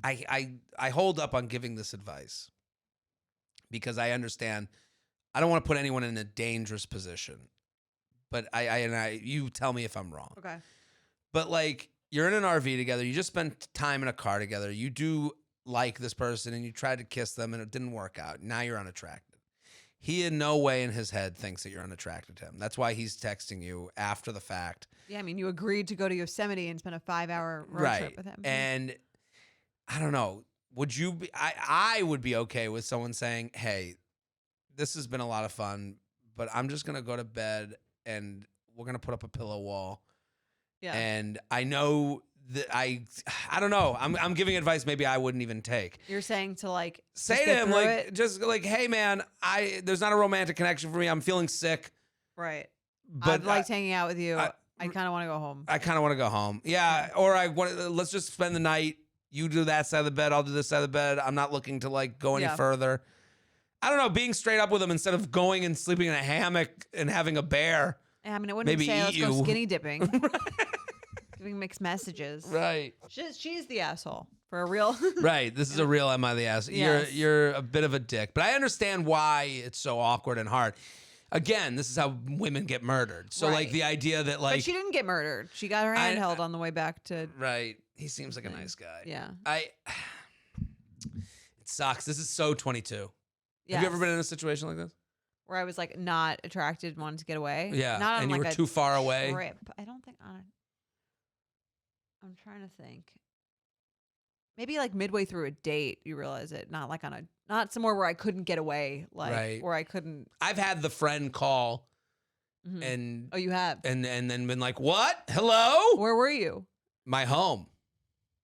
Speaker 2: I hold up on giving this advice because I understand I don't want to put anyone in a dangerous position, but you tell me if I'm wrong.
Speaker 1: Okay.
Speaker 2: But like you're in an RV together, you just spent time in a car together, you do like this person, and you tried to kiss them, and it didn't work out. Now you're unattracted. He in no way in his head thinks that you're unattracted to him. That's why he's texting you after the fact.
Speaker 1: Yeah, I mean, you agreed to go to Yosemite and spend a 5-hour road
Speaker 2: Right.
Speaker 1: trip with him.
Speaker 2: And I don't know. Would you be? I would be okay with someone saying, "Hey, this has been a lot of fun, but I'm just gonna go to bed and we're gonna put up a pillow wall."
Speaker 1: yeah.
Speaker 2: And I know that I don't know. I'm giving advice maybe I wouldn't even take.
Speaker 1: You're saying to like
Speaker 2: Say
Speaker 1: just
Speaker 2: to
Speaker 1: get
Speaker 2: him
Speaker 1: through
Speaker 2: like
Speaker 1: it?
Speaker 2: just like, "Hey man, there's not a romantic connection for me. I'm feeling sick,
Speaker 1: Right.
Speaker 2: but
Speaker 1: I've liked hanging out with you.
Speaker 2: I-
Speaker 1: I kind of want to go home.
Speaker 2: I kind of want to go home." Yeah, or let's just spend the night. You do that side of the bed, I'll do this side of the bed. I'm not looking to like go any
Speaker 1: Yeah.
Speaker 2: further. I don't know, being straight up with him instead of going and sleeping in a hammock and having a bear.
Speaker 1: I mean, I wouldn't
Speaker 2: Maybe
Speaker 1: say
Speaker 2: eat
Speaker 1: let's go
Speaker 2: you.
Speaker 1: skinny dipping. Giving mixed messages.
Speaker 2: Right.
Speaker 1: She's the asshole for a real.
Speaker 2: Right. This is a real Am I the Ass.
Speaker 1: Yes.
Speaker 2: You're a bit of a dick. But I understand why it's so awkward and hard. Again, this is how women get murdered. So like
Speaker 1: Right.
Speaker 2: the idea that like
Speaker 1: But she didn't get murdered. She got her hand held on the way back to.
Speaker 2: right. He seems like a nice guy.
Speaker 1: Yeah.
Speaker 2: It sucks. This is so 22.
Speaker 1: Yes.
Speaker 2: Have you ever been in a situation like this?
Speaker 1: Where I was like not attracted, wanted to get away.
Speaker 2: Yeah,
Speaker 1: Not on
Speaker 2: and you
Speaker 1: like
Speaker 2: were
Speaker 1: a
Speaker 2: too far away.
Speaker 1: Trip. I don't think on. I'm trying to think. maybe like midway through a date, you realize it. Not like not somewhere where I couldn't get away, like
Speaker 2: Right.
Speaker 1: where I couldn't.
Speaker 2: I've had the friend call
Speaker 1: Mhm.
Speaker 2: and
Speaker 1: Oh, you have.
Speaker 2: and then been like, "What? Hello?
Speaker 1: Where were you?
Speaker 2: My home."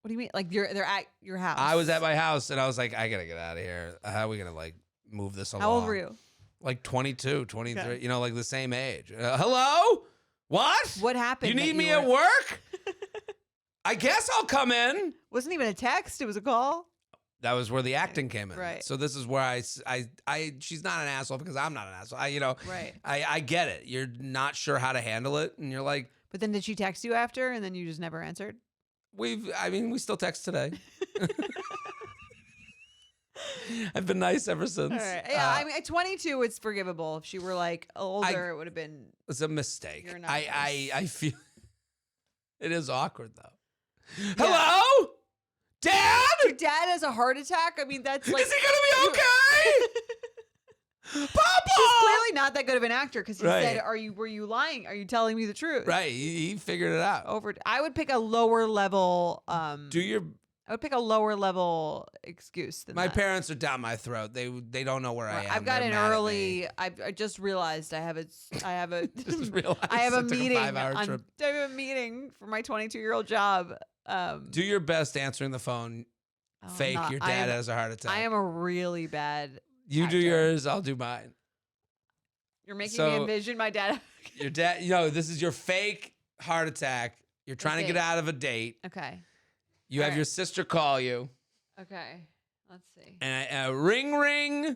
Speaker 1: What do you mean? Like they're at your house?
Speaker 2: I was at my house and I was like, "I got to get out of here. How are we going to like move this along?"
Speaker 1: How old were you?
Speaker 2: Like 22, 23,
Speaker 1: Okay.
Speaker 2: you know, like the same age. Hello? What?
Speaker 1: What happened?
Speaker 2: You
Speaker 1: that
Speaker 2: need me
Speaker 1: were-
Speaker 2: at work? I guess I'll come in.
Speaker 1: Wasn't even a text. It was a call.
Speaker 2: That was where the acting came in.
Speaker 1: Right.
Speaker 2: So this is where she's not an asshole because I'm not an asshole.
Speaker 1: Right.
Speaker 2: I get it. You're not sure how to handle it. And you're like,
Speaker 1: But then did she text you after, and then you just never answered?
Speaker 2: we still text today. I've been nice ever since.
Speaker 1: All right. Yeah, I mean, at 22, it's forgivable. If she were like older, it would have been.
Speaker 2: It's a mistake.
Speaker 1: You're not
Speaker 2: I feel it is awkward though.
Speaker 1: Yeah.
Speaker 2: Hello? Dad?
Speaker 1: Your dad has a heart attack. I mean, that's like.
Speaker 2: Is he gonna be okay? Papa!
Speaker 1: He's clearly not that good of an actor because he
Speaker 2: Right.
Speaker 1: said, were you lying? Are you telling me the truth?
Speaker 2: Right. He figured it out.
Speaker 1: I would pick a lower level.
Speaker 2: Do your
Speaker 1: I would pick a lower level excuse than
Speaker 2: My
Speaker 1: that.
Speaker 2: parents are down my throat. They don't know where I am.
Speaker 1: I've got
Speaker 2: They're
Speaker 1: an
Speaker 2: mad at me.
Speaker 1: early. I just realized I have a
Speaker 2: Just realized
Speaker 1: I have a
Speaker 2: I took a
Speaker 1: meeting.
Speaker 2: 5-hour trip.
Speaker 1: I have a meeting for my 22-year-old job.
Speaker 2: Do your best answering the phone.
Speaker 1: Oh,
Speaker 2: Fake your dad has a heart attack.
Speaker 1: I am a really bad.
Speaker 2: You do
Speaker 1: actor.
Speaker 2: yours, I'll do mine.
Speaker 1: You're making
Speaker 2: So-
Speaker 1: me envision my dad.
Speaker 2: Your dad, this is your fake heart attack. You're trying to get
Speaker 1: fake.
Speaker 2: out of a date.
Speaker 1: Okay.
Speaker 2: You have
Speaker 1: All
Speaker 2: your
Speaker 1: right.
Speaker 2: sister call you,
Speaker 1: Okay. Let's see.
Speaker 2: and ring ring,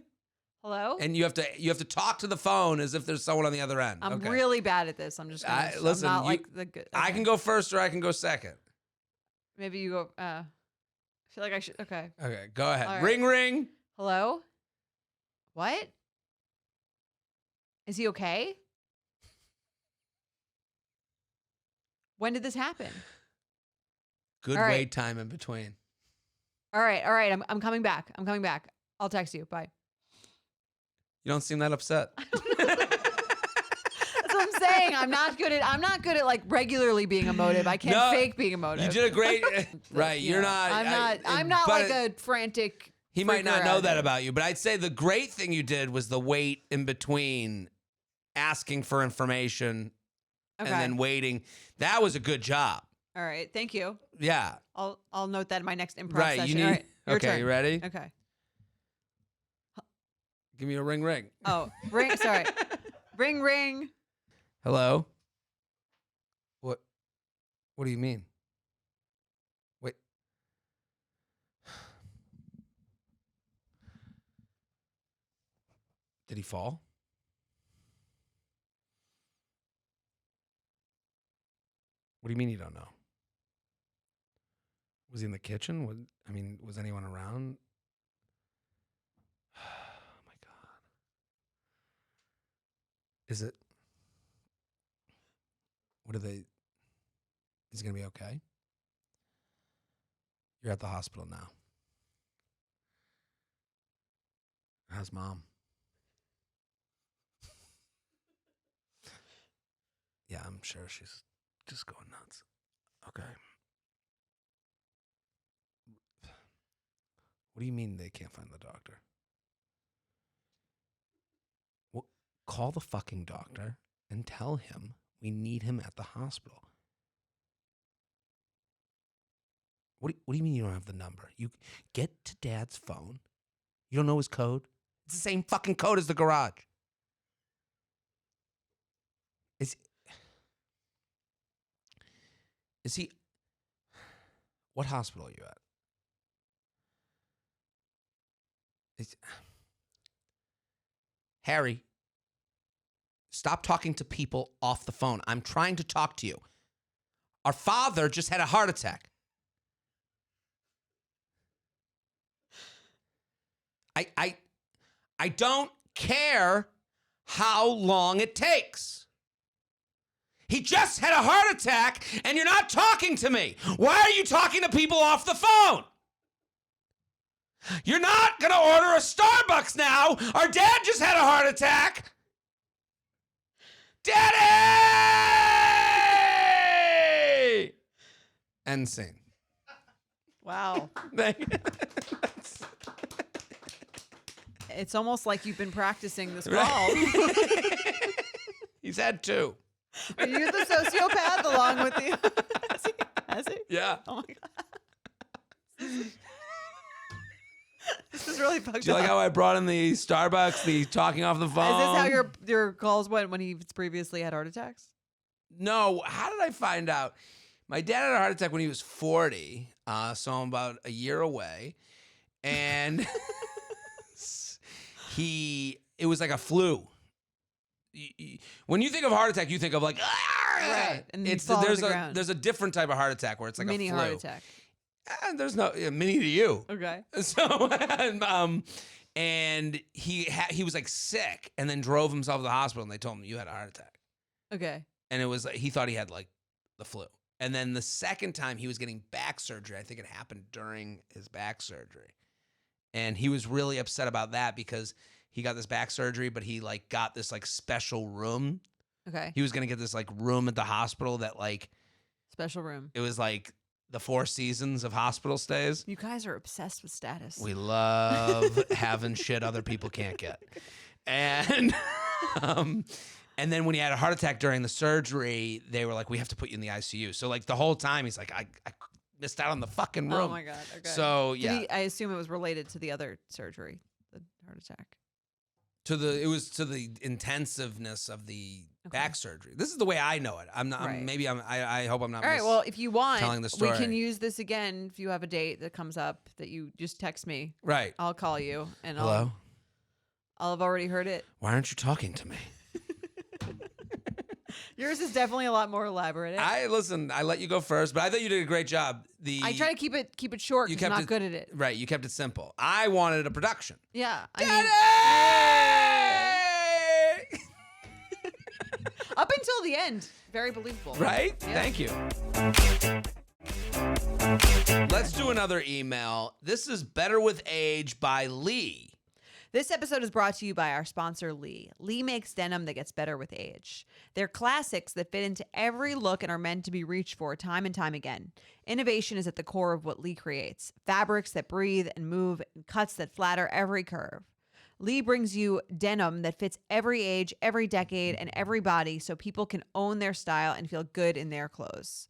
Speaker 1: Hello.
Speaker 2: and you have to talk to the phone as if there's someone on the other end.
Speaker 1: I'm
Speaker 2: okay.
Speaker 1: really bad at this. I'm just. Gonna,
Speaker 2: Listen,
Speaker 1: I'm not
Speaker 2: you-
Speaker 1: like the good.
Speaker 2: I
Speaker 1: okay.
Speaker 2: can go first or I can go second.
Speaker 1: Maybe you go. I feel like I should. Okay.
Speaker 2: Okay, go ahead.
Speaker 1: All right.
Speaker 2: Ring ring.
Speaker 1: Hello. What? Is he okay? When did this happen?
Speaker 2: Good
Speaker 1: All right.
Speaker 2: wait time in between.
Speaker 1: All right. All right. I'm coming back. I'm coming back. I'll text you. Bye.
Speaker 2: You don't seem that upset.
Speaker 1: That's what I'm saying. I'm not good at like regularly being emotive. I can't
Speaker 2: No,
Speaker 1: fake being emotive.
Speaker 2: You did a great. Right,
Speaker 1: You
Speaker 2: you're
Speaker 1: know,
Speaker 2: not.
Speaker 1: I'm not
Speaker 2: but
Speaker 1: like a frantic.
Speaker 2: He might not
Speaker 1: freaker
Speaker 2: know
Speaker 1: out
Speaker 2: that
Speaker 1: there.
Speaker 2: about you, but I'd say the great thing you did was the wait in between asking for information
Speaker 1: Okay.
Speaker 2: and then waiting. That was a good job.
Speaker 1: All right. Thank you.
Speaker 2: Yeah.
Speaker 1: I'll note that in my next improv
Speaker 2: Right.
Speaker 1: session.
Speaker 2: You need.
Speaker 1: All right. Your
Speaker 2: Okay.
Speaker 1: turn.
Speaker 2: You ready?
Speaker 1: Okay.
Speaker 2: Give me a ring, ring.
Speaker 1: Oh, ring. Sorry. Ring, ring.
Speaker 2: Hello. What? What do you mean? Wait. Did he fall? What do you mean you don't know? Was he in the kitchen? Was anyone around? Oh my God. Is it? What are they? Is he going to be okay? You're at the hospital now. How's mom? Yeah, I'm sure she's just going nuts. Okay. What do you mean they can't find the doctor? Well, call the fucking doctor and tell him we need him at the hospital. What do you mean you don't have the number? You get to Dad's phone. You don't know his code? It's the same fucking code as the garage. Is he? What hospital are you at? Harry, stop talking to people off the phone. I'm trying to talk to you. Our father just had a heart attack. I don't care how long it takes. He just had a heart attack and you're not talking to me. Why are you talking to people off the phone? You're not going to order a Starbucks now. Our dad just had a heart attack. Daddy! End scene.
Speaker 1: Wow. It's almost like you've been practicing this call.
Speaker 2: He's had 2.
Speaker 1: Are you the sociopath along with the... Has he?
Speaker 2: Yeah.
Speaker 1: Oh my God. This is really fucked up.
Speaker 2: Do you like how I brought in the Starbucks, the talking off the phone?
Speaker 1: Is this how your calls went when he previously had heart attacks?
Speaker 2: No. How did I find out? My dad had a heart attack when he was 40, so I'm about a year away, and it was like a flu. When you think of heart attack, you think of like,
Speaker 1: Right, and you fall to the ground.
Speaker 2: There's a different type of heart attack where it's like
Speaker 1: Mini
Speaker 2: a flu.
Speaker 1: heart attack.
Speaker 2: There's no mini to you.
Speaker 1: Okay.
Speaker 2: So, and he was like sick, and then drove himself to the hospital, and they told him you had a heart attack,
Speaker 1: Okay.
Speaker 2: and it was like, he thought he had like the flu. And then the second time he was getting back surgery, I think it happened during his back surgery, and he was really upset about that because he got this back surgery, but he like got this like special room.
Speaker 1: Okay.
Speaker 2: He was gonna get this like room at the hospital that like
Speaker 1: Special room.
Speaker 2: it was like the 4 seasons of hospital stays.
Speaker 1: You guys are obsessed with status.
Speaker 2: We love having shit other people can't get. And and then when he had a heart attack during the surgery, they were like, we have to put you in the ICU. So like the whole time he's like, I missed out on the fucking room.
Speaker 1: Oh my God. Okay.
Speaker 2: So yeah.
Speaker 1: I assume it was related to the other surgery, the heart attack.
Speaker 2: It was to the intensiveness of the back surgery. This is the way I know it. I'm not.
Speaker 1: Right.
Speaker 2: I hope I'm not.
Speaker 1: All right. Well, if you want,
Speaker 2: telling the
Speaker 1: we
Speaker 2: story.
Speaker 1: can use this again. If you have a date that comes up that you just text me,
Speaker 2: Right.
Speaker 1: I'll call you and
Speaker 2: Hello.
Speaker 1: I'll have already heard it.
Speaker 2: Why aren't you talking to me?
Speaker 1: Yours is definitely a lot more elaborate.
Speaker 2: I let you go first, but I thought you did a great job.
Speaker 1: I try to keep it short because I'm not good at it.
Speaker 2: Right. You kept it simple. I wanted a production.
Speaker 1: Yeah.
Speaker 2: Daddy!
Speaker 1: Up until the end, very believable.
Speaker 2: Right?
Speaker 1: Yeah.
Speaker 2: Thank you. Let's do another email. This is Better with Age by Lee.
Speaker 1: This episode is brought to you by our sponsor, Lee. Lee makes denim that gets better with age. They're classics that fit into every look and are meant to be reached for time and time again. Innovation is at the core of what Lee creates. Fabrics that breathe and move, and cuts that flatter every curve. Lee brings you denim that fits every age, every decade, and every body so people can own their style and feel good in their clothes.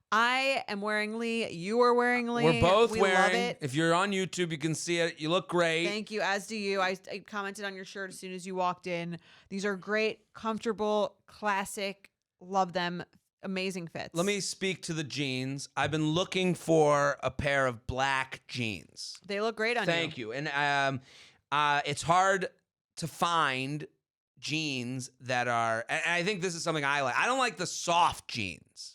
Speaker 1: I am wearing Lee. You are wearing Lee.
Speaker 2: We're both
Speaker 1: we
Speaker 2: wearing.
Speaker 1: Love it.
Speaker 2: If you're on YouTube, you can see it. You look great.
Speaker 1: Thank you. As do you. I commented on your shirt as soon as you walked in. These are great, comfortable, classic. Love them. Amazing fits.
Speaker 2: Let me speak to the jeans. I've been looking for a pair of black jeans.
Speaker 1: They look great on you.
Speaker 2: Thank you. And it's hard to find jeans that are. And I think this is something I like. I don't like the soft jeans.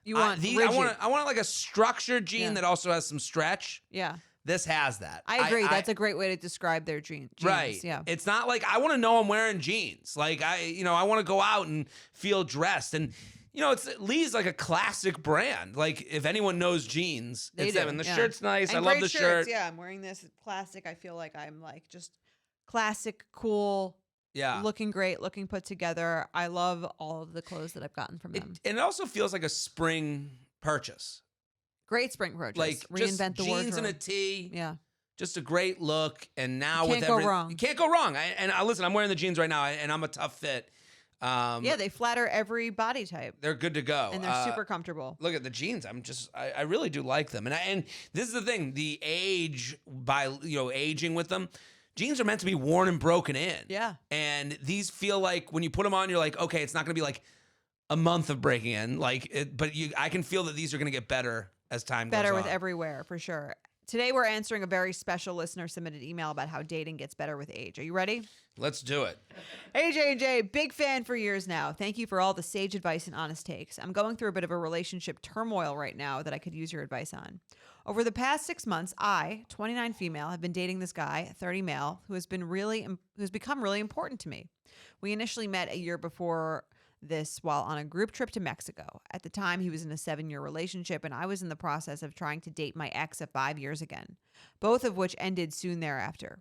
Speaker 1: You want
Speaker 2: I
Speaker 1: rigid.
Speaker 2: want like a structured jean
Speaker 1: Yeah.
Speaker 2: that also has some stretch.
Speaker 1: Yeah.
Speaker 2: This has that.
Speaker 1: I agree. That's a great way to describe their jeans.
Speaker 2: Right.
Speaker 1: Yeah.
Speaker 2: It's not like I want to know I'm wearing jeans. Like I want to go out and feel dressed. And Lee's like a classic brand. Like if anyone knows jeans,
Speaker 1: They
Speaker 2: it's
Speaker 1: do,
Speaker 2: them. And the
Speaker 1: yeah.
Speaker 2: shirt's nice.
Speaker 1: And
Speaker 2: I love
Speaker 1: great
Speaker 2: the
Speaker 1: shirts.
Speaker 2: shirt.
Speaker 1: Yeah, I'm wearing this. It's classic. I feel like I'm like just classic, cool,
Speaker 2: Yeah.
Speaker 1: looking great, looking put together. I love all of the clothes that I've gotten from them.
Speaker 2: And it also feels like a spring purchase.
Speaker 1: Great spring purchase.
Speaker 2: Like
Speaker 1: Reinvent
Speaker 2: just
Speaker 1: the
Speaker 2: jeans
Speaker 1: wardrobe.
Speaker 2: and a tee.
Speaker 1: Yeah.
Speaker 2: Just a great look. And now
Speaker 1: Can't
Speaker 2: with
Speaker 1: go
Speaker 2: everything,
Speaker 1: wrong.
Speaker 2: you can't go wrong. Listen, I'm wearing the jeans right now, and I'm a tough fit.
Speaker 1: Yeah, they flatter every body type.
Speaker 2: They're good to go.
Speaker 1: And they're super comfortable.
Speaker 2: Look at the jeans. I really do like them. And this is the thing, the age by, aging with them, jeans are meant to be worn and broken in.
Speaker 1: Yeah.
Speaker 2: And these feel like when you put them on, you're like, okay, it's not going to be like a month of breaking in. I can feel that these are going to get better as time goes on.
Speaker 1: Better with everywhere, for sure. Today, we're answering a very special listener-submitted email about how dating gets better with age. Are you ready?
Speaker 2: Let's do it.
Speaker 1: Hey, J&J, big fan for years now. Thank you for all the sage advice and honest takes. I'm going through a bit of a relationship turmoil right now that I could use your advice on. Over the past 6 months, I, 29 female, have been dating this guy, 30 male, who's become really important to me. We initially met a year before this while on a group trip to Mexico. At the time, he was in a 7-year relationship, and I was in the process of trying to date my ex of 5 years again, both of which ended soon thereafter.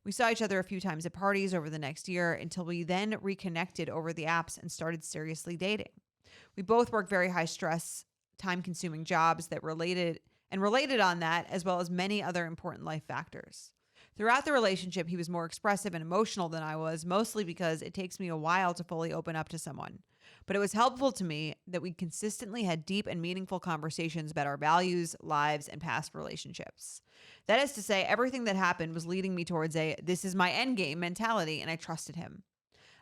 Speaker 1: We saw each other a few times at parties over the next year until we then reconnected over the apps and started seriously dating. We both worked very high stress, time-consuming jobs that and related on that, as well as many other important life factors. Throughout the relationship, he was more expressive and emotional than I was, mostly because it takes me a while to fully open up to someone. But it was helpful to me that we consistently had deep and meaningful conversations about our values, lives, and past relationships. That is to say, everything that happened was leading me towards a "this is my end game" mentality, and I trusted him.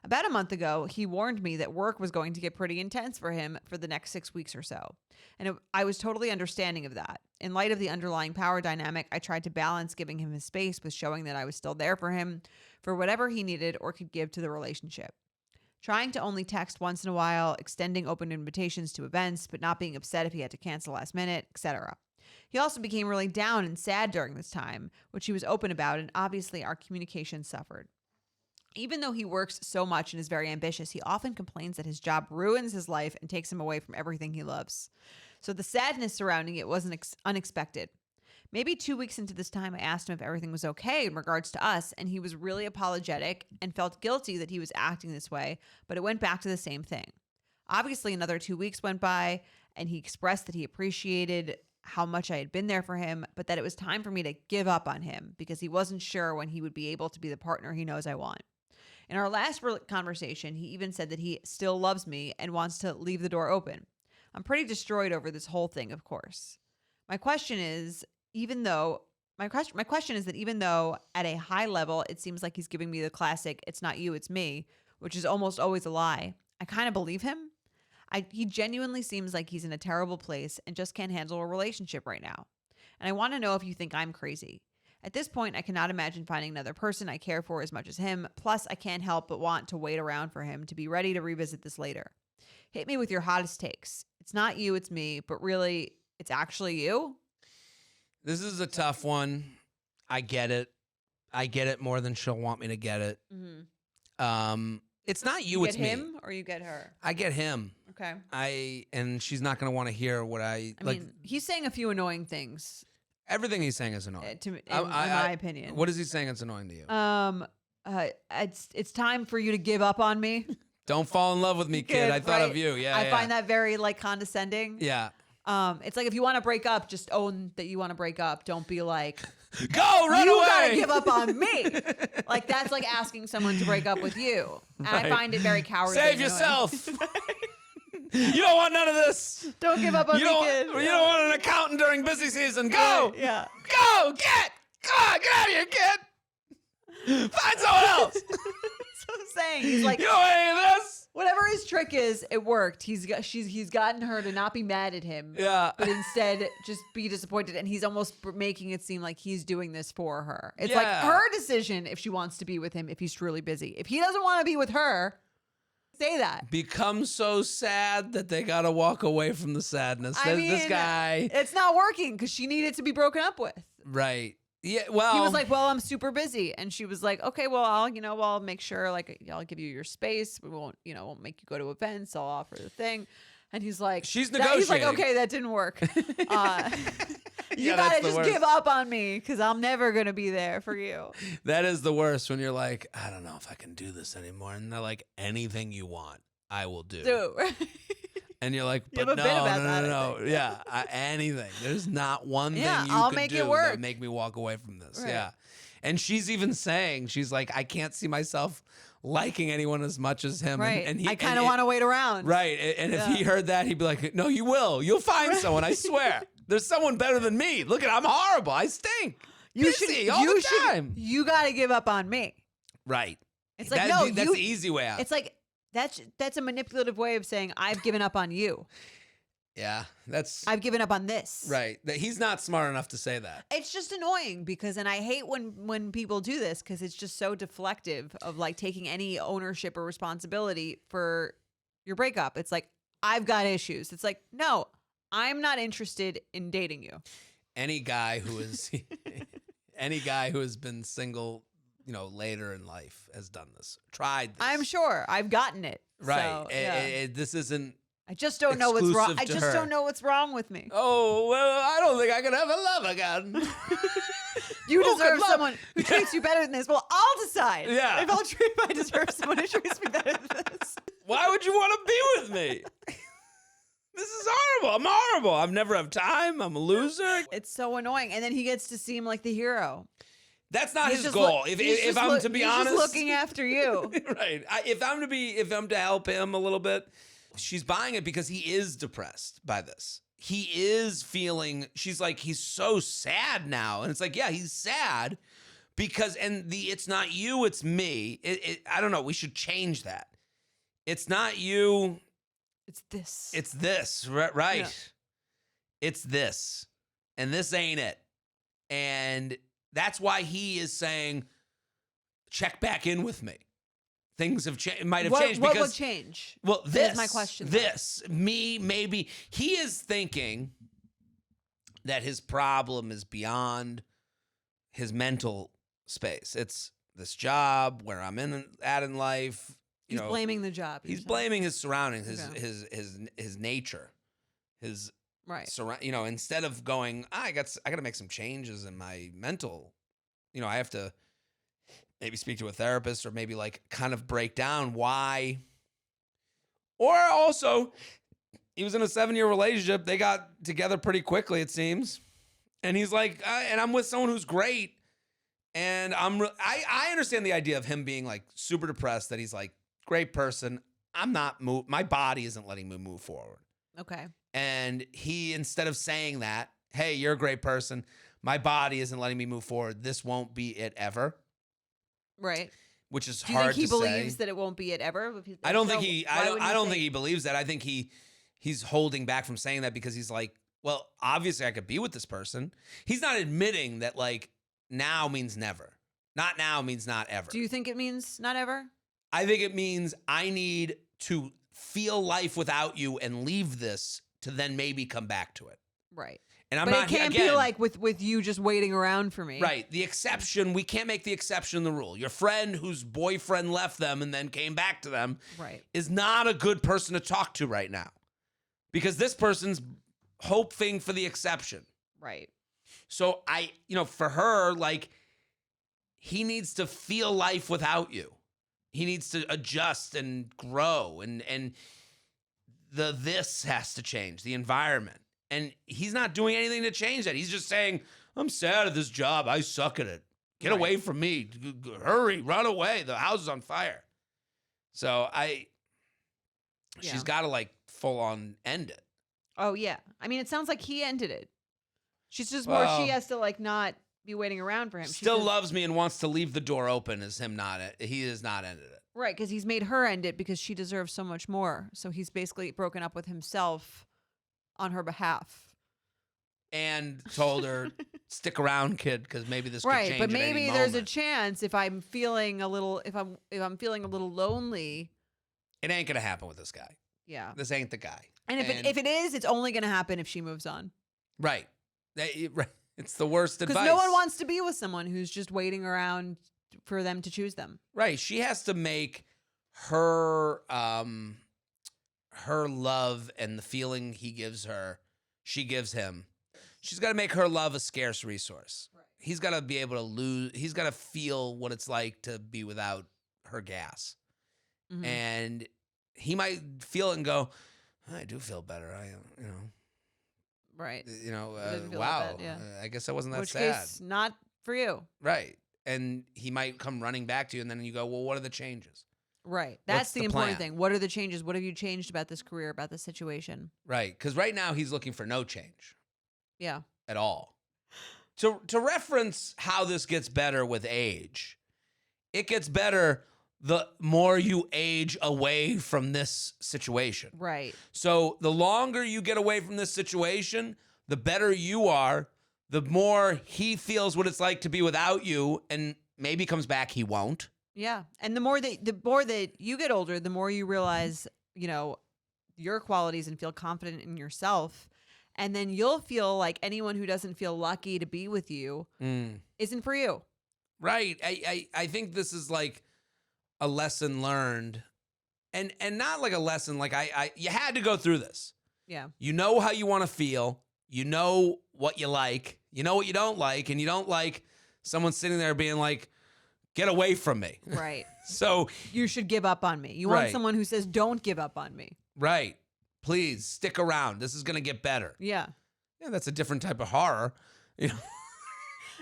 Speaker 1: About a month ago, he warned me that work was going to get pretty intense for him for the next 6 weeks or so. And I was totally understanding of that. In light of the underlying power dynamic, I tried to balance giving him his space with showing that I was still there for him for whatever he needed or could give to the relationship. Trying to only text once in a while, extending open invitations to events, but not being upset if he had to cancel last minute, etc. He also became really down and sad during this time, which he was open about, and obviously our communication suffered. Even though he works so much and is very ambitious, he often complains that his job ruins his life and takes him away from everything he loves. So the sadness surrounding it wasn't unexpected. Maybe 2 weeks into this time, I asked him if everything was okay in regards to us, and he was really apologetic and felt guilty that he was acting this way, but it went back to the same thing. Obviously, another 2 weeks went by, and he expressed that he appreciated how much I had been there for him, but that it was time for me to give up on him because he wasn't sure when he would be able to be the partner he knows I want. In our last conversation, he even said that he still loves me and wants to leave the door open. I'm pretty destroyed over this whole thing, of course. My question is that even though at a high level it seems like he's giving me the classic "it's not you, it's me," which is almost always a lie, I kind of believe him. He genuinely seems like he's in a terrible place and just can't handle a relationship right now. And I want to know if you think I'm crazy. At this point, I cannot imagine finding another person I care for as much as him. Plus, I can't help but want to wait around for him to be ready to revisit this later. Hit me with your hottest takes. It's not you, it's me, but really, it's actually you?
Speaker 2: This is a tough one. I get it. I get it more than she'll want me to get it.
Speaker 1: Mm-hmm.
Speaker 2: It's not you,
Speaker 1: You
Speaker 2: it's
Speaker 1: get
Speaker 2: me.
Speaker 1: him or you get her?
Speaker 2: I get him.
Speaker 1: Okay.
Speaker 2: And she's not going to want to hear what
Speaker 1: I mean, he's saying a few annoying things.
Speaker 2: Everything he's saying is annoying.
Speaker 1: In my opinion.
Speaker 2: What is he saying that's annoying to you?
Speaker 1: It's time for you to give up on me.
Speaker 2: Don't fall in love with me, kid. I thought of you. Yeah,
Speaker 1: I find that very condescending.
Speaker 2: Yeah.
Speaker 1: It's like if you want to break up, just own that you want to break up. Don't be like,
Speaker 2: go run
Speaker 1: you
Speaker 2: away.
Speaker 1: gotta give up on me. Like that's like asking someone to break up with you, and I find it very cowardly.
Speaker 2: Save yourself. You don't want none of this.
Speaker 1: Don't give up on me, kid.
Speaker 2: You don't want an accountant during busy season. Go.
Speaker 1: Right, yeah.
Speaker 2: Go. Get out of here, kid. Find someone else.
Speaker 1: That's what I'm saying. He's like,
Speaker 2: You don't want any of this.
Speaker 1: whatever his trick is, it worked. He's gotten her to not be mad at him.
Speaker 2: Yeah.
Speaker 1: But instead just be disappointed, and he's almost making it seem like he's doing this for her. It's like her decision if she wants to be with him, if he's truly busy. If he doesn't want to be with her, say that.
Speaker 2: Become so sad that they gotta walk away from the sadness.
Speaker 1: I mean,
Speaker 2: this guy,
Speaker 1: it's not working because she needed to be broken up with.
Speaker 2: right? Yeah. Well,
Speaker 1: He was like, "Well, I'm super busy," and she was like, "Okay, well, I'll make sure, like, I'll give you your space. We won't make you go to events. I'll offer the thing." And he's like,
Speaker 2: She's
Speaker 1: He's like,
Speaker 2: negotiating.
Speaker 1: "Okay, that didn't work. You
Speaker 2: Yeah, that's
Speaker 1: gotta
Speaker 2: the
Speaker 1: just
Speaker 2: worst.
Speaker 1: give up on me because I'm never gonna be there for you."
Speaker 2: that is the worst when you're like, I don't know if I can do this anymore, and they're like, anything you want, I will do.
Speaker 1: Dude.
Speaker 2: And you're like,
Speaker 1: You have
Speaker 2: but
Speaker 1: a bit about that, I
Speaker 2: no.
Speaker 1: think.
Speaker 2: Yeah, anything. There's not one
Speaker 1: Yeah,
Speaker 2: thing you
Speaker 1: I'll
Speaker 2: can
Speaker 1: make
Speaker 2: do
Speaker 1: it work.
Speaker 2: that make me walk away from this.
Speaker 1: Right.
Speaker 2: Yeah. And she's even saying, she's like, I can't see myself liking anyone as much as him.
Speaker 1: Right.
Speaker 2: And he,
Speaker 1: I kind of want to wait around.
Speaker 2: Right. And if he heard that, he'd be like, no, you will. You'll find someone, I swear. There's someone better than me. Look I'm horrible. I stink. Busy all the time.
Speaker 1: You got to give up on me.
Speaker 2: Right.
Speaker 1: It's like,
Speaker 2: That's
Speaker 1: no,
Speaker 2: the easy way out.
Speaker 1: It's like, that's a manipulative way of saying I've given up on you.
Speaker 2: Yeah. That's
Speaker 1: I've given up on this.
Speaker 2: right. That he's not smart enough to say that.
Speaker 1: It's just annoying and I hate when people do this because it's just so deflective of like taking any ownership or responsibility for your breakup. It's like, I've got issues. It's like, no, I'm not interested in dating you.
Speaker 2: Any guy who has been single, later in life has done this. Tried this.
Speaker 1: I'm sure I've gotten it.
Speaker 2: Right.
Speaker 1: So, yeah.
Speaker 2: This isn't.
Speaker 1: I just don't know what's wrong.
Speaker 2: exclusive
Speaker 1: I
Speaker 2: to
Speaker 1: just
Speaker 2: her.
Speaker 1: don't know what's wrong with me.
Speaker 2: Oh, well, I don't think I can have a love again.
Speaker 1: You
Speaker 2: Who
Speaker 1: deserve
Speaker 2: could love-
Speaker 1: someone who treats you better than this. Well, I'll decide.
Speaker 2: Yeah.
Speaker 1: If I deserve someone who treats me better than this.
Speaker 2: Why would you want to be with me? This is I'm horrible. I've never have time. I'm a loser.
Speaker 1: It's so annoying. And then he gets to seem like the hero.
Speaker 2: That's not
Speaker 1: He's
Speaker 2: his
Speaker 1: just
Speaker 2: goal.
Speaker 1: he's
Speaker 2: If
Speaker 1: just
Speaker 2: I'm to be
Speaker 1: he's
Speaker 2: honest,
Speaker 1: just looking after you.
Speaker 2: right. If I'm to help him a little bit, she's buying it because he is depressed by this. He is feeling. She's like, he's so sad now, and it's like, yeah, he's sad because it's not you, it's me. I don't know. We should change that. It's not you.
Speaker 1: It's this.
Speaker 2: It's this. Right.
Speaker 1: Yeah.
Speaker 2: It's this, and this ain't it. And that's why he is saying, check back in with me. Things have changed. Might have changed.
Speaker 1: What
Speaker 2: because,
Speaker 1: would change?
Speaker 2: Well,
Speaker 1: That's my question.
Speaker 2: Me, maybe. He is thinking that his problem is beyond his mental space. It's this job, where I'm at in life.
Speaker 1: He's blaming the job.
Speaker 2: He's blaming his surroundings, his nature, his
Speaker 1: right.
Speaker 2: Instead of going, I got to make some changes in my mental. I have to maybe speak to a therapist, or maybe like kind of break down why. Or also, he was in a 7-year relationship. They got together pretty quickly, it seems. And he's like, and I'm with someone who's great. And I understand the idea of him being like super depressed, that he's like, great person. I'm not my body isn't letting me move forward.
Speaker 1: Okay.
Speaker 2: And he, instead of saying that, hey, you're a great person, my body isn't letting me move forward, this won't be it ever.
Speaker 1: Right.
Speaker 2: Which is
Speaker 1: Do you
Speaker 2: hard
Speaker 1: think he
Speaker 2: to say.
Speaker 1: believes that it won't be it ever?
Speaker 2: I don't think he believes that. I think he's holding back from saying that because he's like, well, obviously I could be with this person. He's not admitting that like now means never. Not now means not ever.
Speaker 1: Do you think it means not ever?
Speaker 2: I think it means I need to feel life without you and leave this to then maybe come back to it.
Speaker 1: Right.
Speaker 2: And I'm
Speaker 1: but
Speaker 2: not
Speaker 1: it can't
Speaker 2: again,
Speaker 1: be like with you just waiting around for me.
Speaker 2: Right. The exception, we can't make the exception the rule. Your friend whose boyfriend left them and then came back to them is not a good person to talk to right now. Because this person's hoping for the exception.
Speaker 1: Right.
Speaker 2: So for her, like, he needs to feel life without you. He needs to adjust and grow, and this has to change, the environment. And he's not doing anything to change that. He's just saying, I'm sad at this job. I suck at it. Get away from me. Hurry, run away. The house is on fire. So she's got to like full on end it.
Speaker 1: Oh, yeah. I mean, it sounds like he ended it. She's just more, she has to like not be waiting around for him.
Speaker 2: Still loves me and wants to leave the door open as him not it. He has not ended it.
Speaker 1: Right, because he's made her end it because she deserves so much more. So he's basically broken up with himself on her behalf.
Speaker 2: And told her, stick around, kid, because maybe this could change.
Speaker 1: Right, but
Speaker 2: at any
Speaker 1: maybe there's a
Speaker 2: moment.
Speaker 1: chance if I'm feeling a little lonely.
Speaker 2: It ain't gonna happen with this guy.
Speaker 1: Yeah.
Speaker 2: This ain't the guy.
Speaker 1: And if it is, it's only gonna happen if she moves on.
Speaker 2: Right. It's the worst advice.
Speaker 1: Because no one wants to be with someone who's just waiting around for them to choose them.
Speaker 2: Right. She has to make her love and the feeling he gives her, she gives him. She's got to make her love a scarce resource. Right. He's got to be able to he's got to feel what it's like to be without her gas. Mm-hmm. And he might feel it and go, I do feel better.
Speaker 1: Right.
Speaker 2: Wow. I guess I wasn't that sad.
Speaker 1: Which case, not for you.
Speaker 2: Right. And he might come running back to you, and then you go, well, what are the changes?
Speaker 1: Right. That's the important thing. What are the changes? What have you changed about this career, about this situation?
Speaker 2: Right. Because right now he's looking for no change.
Speaker 1: Yeah.
Speaker 2: At all. To reference how this gets better with age, it gets better the more you age away from this situation.
Speaker 1: Right.
Speaker 2: So the longer you get away from this situation, the better you are, the more he feels what it's like to be without you, and maybe comes back, he won't.
Speaker 1: Yeah. And the more that you get older, the more you realize, your qualities and feel confident in yourself. And then you'll feel like anyone who doesn't feel lucky to be with you isn't for you.
Speaker 2: Right. I think this is like a lesson learned, and not like a lesson like you had to go through this.
Speaker 1: Yeah.
Speaker 2: You know how you want to feel. You know what you like. You know what you don't like, and you don't like someone sitting there being like, "Get away from me."
Speaker 1: Right.
Speaker 2: So
Speaker 1: you should give up on me. You want someone who says, "Don't give up on me."
Speaker 2: Right. Please stick around. This is going to get better.
Speaker 1: Yeah.
Speaker 2: Yeah, that's a different type of horror. You know?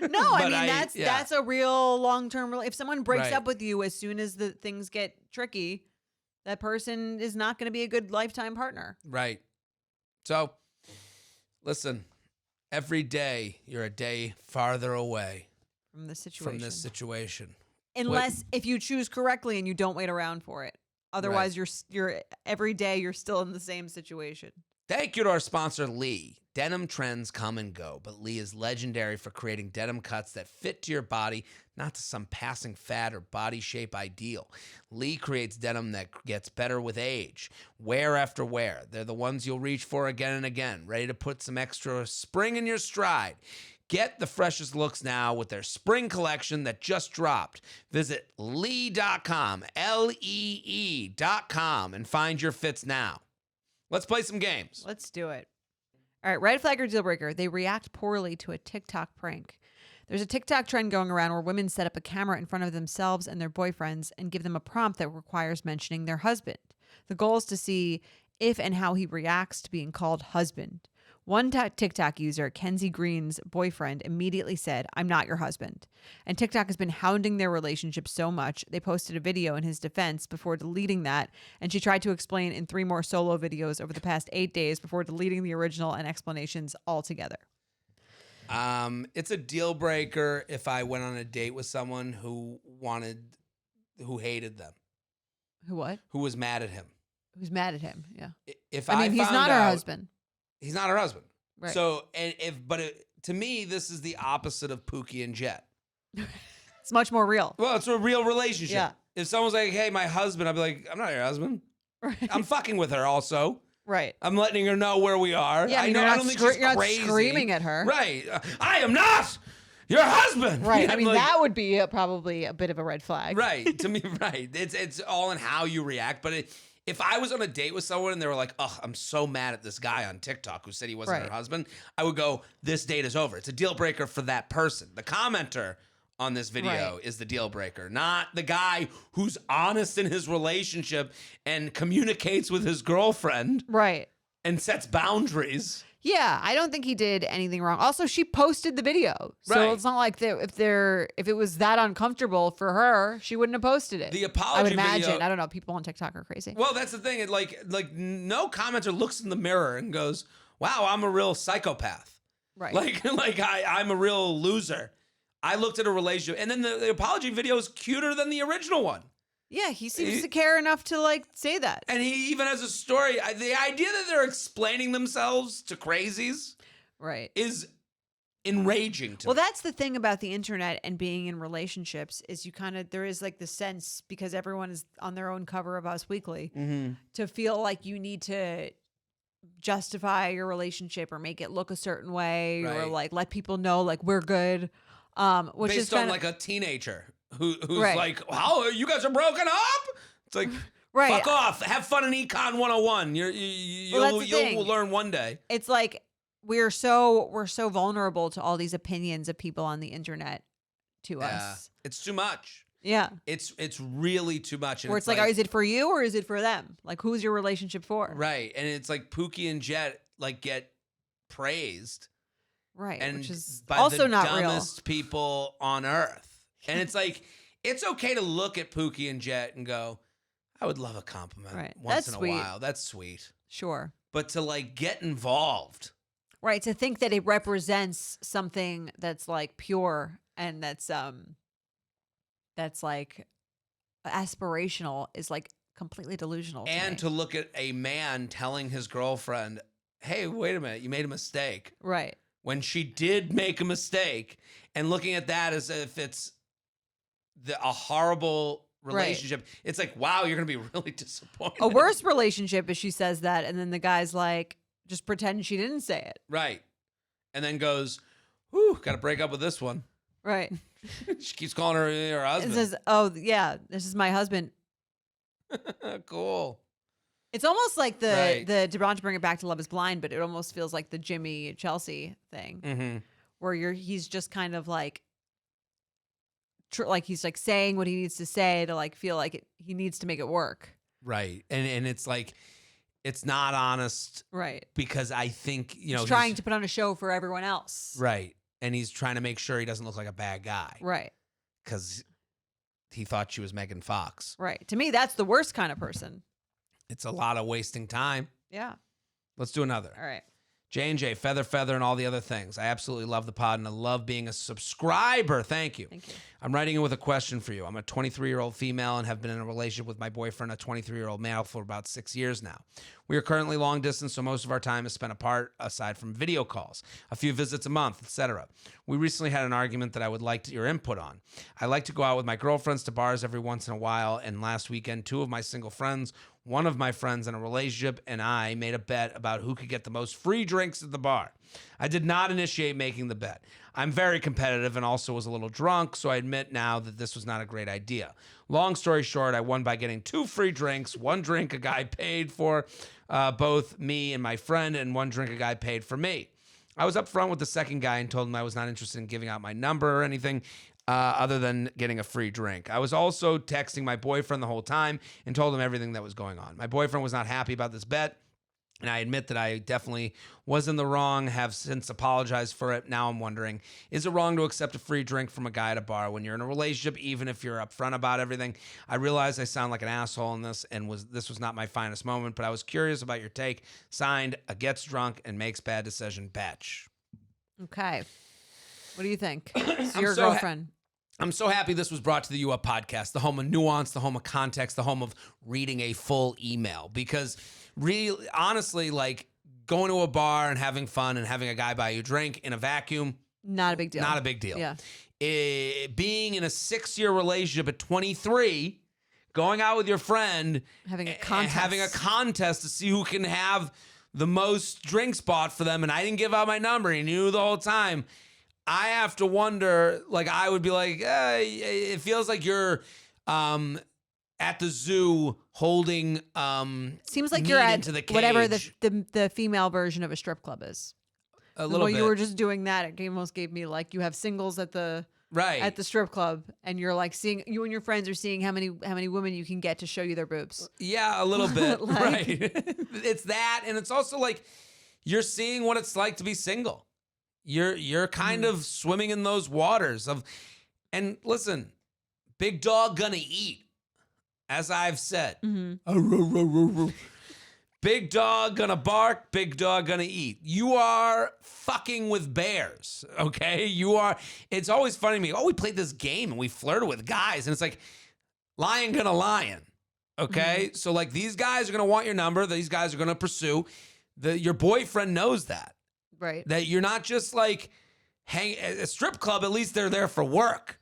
Speaker 1: No, I
Speaker 2: But
Speaker 1: mean
Speaker 2: yeah.
Speaker 1: that's a real long-term. If someone breaks
Speaker 2: Right.
Speaker 1: up with you as soon as the things get tricky, that person is not going to be a good lifetime partner.
Speaker 2: Right. So, listen, every day you're a day farther away
Speaker 1: From this situation.
Speaker 2: from this situation.
Speaker 1: Unless if you choose correctly and you don't wait around for it. Otherwise, you're every day you're still in the same situation.
Speaker 2: Thank you to our sponsor, Lee. Denim trends come and go, but Lee is legendary for creating denim cuts that fit to your body, not to some passing fad or body shape ideal. Lee creates denim that gets better with age, wear after wear. They're the ones you'll reach for again and again, ready to put some extra spring in your stride. Get the freshest looks now with their spring collection that just dropped. Visit lee.com, Lee.com, and find your fits now. Let's play some games.
Speaker 1: Let's do it. All right, red flag or deal breaker. They react poorly to a TikTok prank. There's a TikTok trend going around where women set up a camera in front of themselves and their boyfriends and give them a prompt that requires mentioning their husband. The goal is to see if and how he reacts to being called husband. One TikTok user, Kenzie Green's boyfriend, immediately said, "I'm not your husband." And TikTok has been hounding their relationship so much, they posted a video in his defense before deleting that, and she tried to explain in 3 more solo videos over the past 8 days before deleting the original and explanations altogether.
Speaker 2: It's a deal breaker if I went on a date with someone who hated them,
Speaker 1: Who what?
Speaker 2: who was mad at him.
Speaker 1: Who's mad at him? Yeah.
Speaker 2: If
Speaker 1: I mean, he's
Speaker 2: found
Speaker 1: not her
Speaker 2: out-
Speaker 1: husband.
Speaker 2: He's not her husband.
Speaker 1: Right.
Speaker 2: So, to me, this is the opposite of Pookie and Jet.
Speaker 1: It's much more real.
Speaker 2: Well, it's a real relationship.
Speaker 1: Yeah.
Speaker 2: If someone's like, "Hey, my husband," I'd be like, "I'm not your husband.
Speaker 1: Right.
Speaker 2: I'm fucking with her also.
Speaker 1: Right.
Speaker 2: I'm letting her know where we are.
Speaker 1: Yeah, I mean,
Speaker 2: know.
Speaker 1: you're
Speaker 2: I
Speaker 1: not
Speaker 2: don't think
Speaker 1: scre-
Speaker 2: she's
Speaker 1: you're not
Speaker 2: crazy.
Speaker 1: screaming at her.
Speaker 2: Right. I am not your husband.
Speaker 1: Right. I
Speaker 2: I'm
Speaker 1: mean,
Speaker 2: like,
Speaker 1: that would be probably a bit of a red flag.
Speaker 2: Right. To me, right. It's all in how you react. But if I was on a date with someone and they were like, "Oh, I'm so mad at this guy on TikTok who said he wasn't
Speaker 1: Right.
Speaker 2: her husband," I would go, "This date is over." It's a deal breaker for that person. The commenter on this video
Speaker 1: Right.
Speaker 2: is the deal breaker, not the guy who's honest in his relationship and communicates with his girlfriend
Speaker 1: Right.
Speaker 2: and sets boundaries.
Speaker 1: Yeah, I don't think he did anything wrong. Also, she posted the video, so
Speaker 2: Right.
Speaker 1: it's not like if it was that uncomfortable for her, she wouldn't have posted it.
Speaker 2: The
Speaker 1: I would
Speaker 2: apology
Speaker 1: imagine.
Speaker 2: video.
Speaker 1: I don't know. People on TikTok are crazy.
Speaker 2: Well, that's the thing. Like no commenter looks in the mirror and goes, "Wow, I'm a real psychopath."
Speaker 1: Right.
Speaker 2: Like I'm a real loser. I looked at a relationship, and then the apology video is cuter than the original one.
Speaker 1: Yeah, he seems to care enough to say that.
Speaker 2: And he even has a story. The idea that they're explaining themselves to crazies
Speaker 1: Right.
Speaker 2: is enraging to
Speaker 1: Well,
Speaker 2: me.
Speaker 1: that's the thing about the internet and being in relationships is there is the sense, because everyone is on their own cover of Us Weekly, to feel like you need to justify your relationship or make it look a certain way or
Speaker 2: Right.
Speaker 1: let people know we're good. Which is
Speaker 2: Based on
Speaker 1: kinda,
Speaker 2: a teenager who's
Speaker 1: Right.
Speaker 2: like, "How you guys are broken up?" It's like,
Speaker 1: Right.
Speaker 2: fuck off. Have fun in Econ 101.
Speaker 1: Well, that's the thing.
Speaker 2: You'll learn one day.
Speaker 1: it's like we're so vulnerable to all these opinions of people on the internet to
Speaker 2: Yeah.
Speaker 1: us.
Speaker 2: It's too much.
Speaker 1: Yeah.
Speaker 2: It's really too much. And
Speaker 1: Where it's is it for you or is it for them? Who's your relationship for?
Speaker 2: right. And it's like Pookie and Jet get praised.
Speaker 1: Right.
Speaker 2: And
Speaker 1: Which is
Speaker 2: by
Speaker 1: also
Speaker 2: the
Speaker 1: not
Speaker 2: dumbest people on earth. And it's like, it's okay to look at Pookie and Jet and go, "I would love a compliment
Speaker 1: Right.
Speaker 2: once
Speaker 1: That's
Speaker 2: in a
Speaker 1: sweet.
Speaker 2: while. That's sweet."
Speaker 1: real. Sure.
Speaker 2: But to get involved.
Speaker 1: Right. To think that it represents something that's pure and that's aspirational is completely delusional.
Speaker 2: And
Speaker 1: me.
Speaker 2: to look at a man telling his girlfriend, "Hey, wait a minute, you made a mistake."
Speaker 1: Right.
Speaker 2: When she did make a mistake, and looking at that as if it's a horrible relationship. It's like, wow, you're going to be really disappointed.
Speaker 1: A worse relationship is she says that and then the guy's just pretend she didn't say it.
Speaker 2: Right. And then goes, "Whew, got to break up with this one."
Speaker 1: Right.
Speaker 2: She keeps calling her
Speaker 1: It
Speaker 2: husband.
Speaker 1: says, "Oh yeah, this is my husband."
Speaker 2: Cool.
Speaker 1: It's almost like
Speaker 2: Right.
Speaker 1: the not to bring it back to Love Is Blind, but it almost feels like the Jimmy Chelsea thing,
Speaker 2: Mm-hmm.
Speaker 1: where he's just kind of he's saying what he needs to say to feel he needs to make it work.
Speaker 2: Right. And it's like, it's not honest
Speaker 1: Right.
Speaker 2: because I think,
Speaker 1: He's trying to put on a show for everyone else.
Speaker 2: Right. And he's trying to make sure he doesn't look like a bad guy.
Speaker 1: Right.
Speaker 2: Because he thought she was Megan Fox.
Speaker 1: Right. To me, that's the worst kind of person.
Speaker 2: It's a lot of wasting time.
Speaker 1: Yeah.
Speaker 2: Let's do another.
Speaker 1: All right.
Speaker 2: J&J, Feather, and all the other things. I absolutely love the pod, and I love being a subscriber. Thank you.
Speaker 1: Thank you.
Speaker 2: I'm writing in with a question for you. I'm a 23-year-old female and have been in a relationship with my boyfriend, a 23-year-old male, for about 6 years now. We are currently long distance, so most of our time is spent apart, aside from video calls, a few visits a month, etc. We recently had an argument that I would like your input on. I like to go out with my girlfriends to bars every once in a while, and last weekend, 2 of my single friends, one of my friends in a relationship, and I made a bet about who could get the most free drinks at the bar. I did not initiate making the bet. I'm very competitive and also was a little drunk, so I admit now that this was not a great idea. Long story short, I won by getting 2 free drinks. 1 drink a guy paid for both me and my friend, and 1 drink a guy paid for me. I was up front with the second guy and told him I was not interested in giving out my number or anything other than getting a free drink. I was also texting my boyfriend the whole time and told him everything that was going on. My boyfriend was not happy about this bet, and I admit that I definitely was in the wrong, have since apologized for it. Now I'm wondering, is it wrong to accept a free drink from a guy at a bar when you're in a relationship, even if you're upfront about everything? I realize I sound like an asshole in this, and this was not my finest moment, but I was curious about your take. Signed, a gets drunk and makes bad decision, Batch.
Speaker 1: Okay. What do you think? It's
Speaker 2: I'm
Speaker 1: your
Speaker 2: so
Speaker 1: girlfriend.
Speaker 2: I'm so happy this was brought to the U Up podcast, the home of nuance, the home of context, the home of reading a full email. Because really, honestly, like going to a bar and having fun and having a guy buy you a drink in a vacuum,
Speaker 1: Not a big deal.
Speaker 2: not a big deal.
Speaker 1: Yeah.
Speaker 2: Being in a 6-year relationship at 23, going out with your friend,
Speaker 1: Having a
Speaker 2: and
Speaker 1: contest.
Speaker 2: having a contest to see who can have the most drinks bought for them, and I didn't give out my number. He knew the whole time. I have to wonder, like, I would be like, it feels like you're at the zoo holding
Speaker 1: Seems like
Speaker 2: meat
Speaker 1: you're at
Speaker 2: into the
Speaker 1: whatever
Speaker 2: cage.
Speaker 1: the female version of a strip club is.
Speaker 2: A little bit.
Speaker 1: You were just doing that. It almost gave me like you have singles at the strip club, and you're like seeing, you and your friends are seeing how many women you can get to show you their boobs.
Speaker 2: Yeah, a little bit.
Speaker 1: Like-
Speaker 2: right. It's that, and it's also like you're seeing what it's like to be single. You're kind of swimming in those waters of, and listen, big dog gonna eat, as I've said. Big dog gonna bark, big dog gonna eat. You are fucking with bears, okay? You are. It's always funny to me. Oh, we played this game and we flirted with guys, and it's like lion gonna lion, okay? So like these guys are gonna want your number. These guys are gonna pursue. Your boyfriend knows that.
Speaker 1: Right.
Speaker 2: That you're not just like hang at a strip club. At least they're there for work.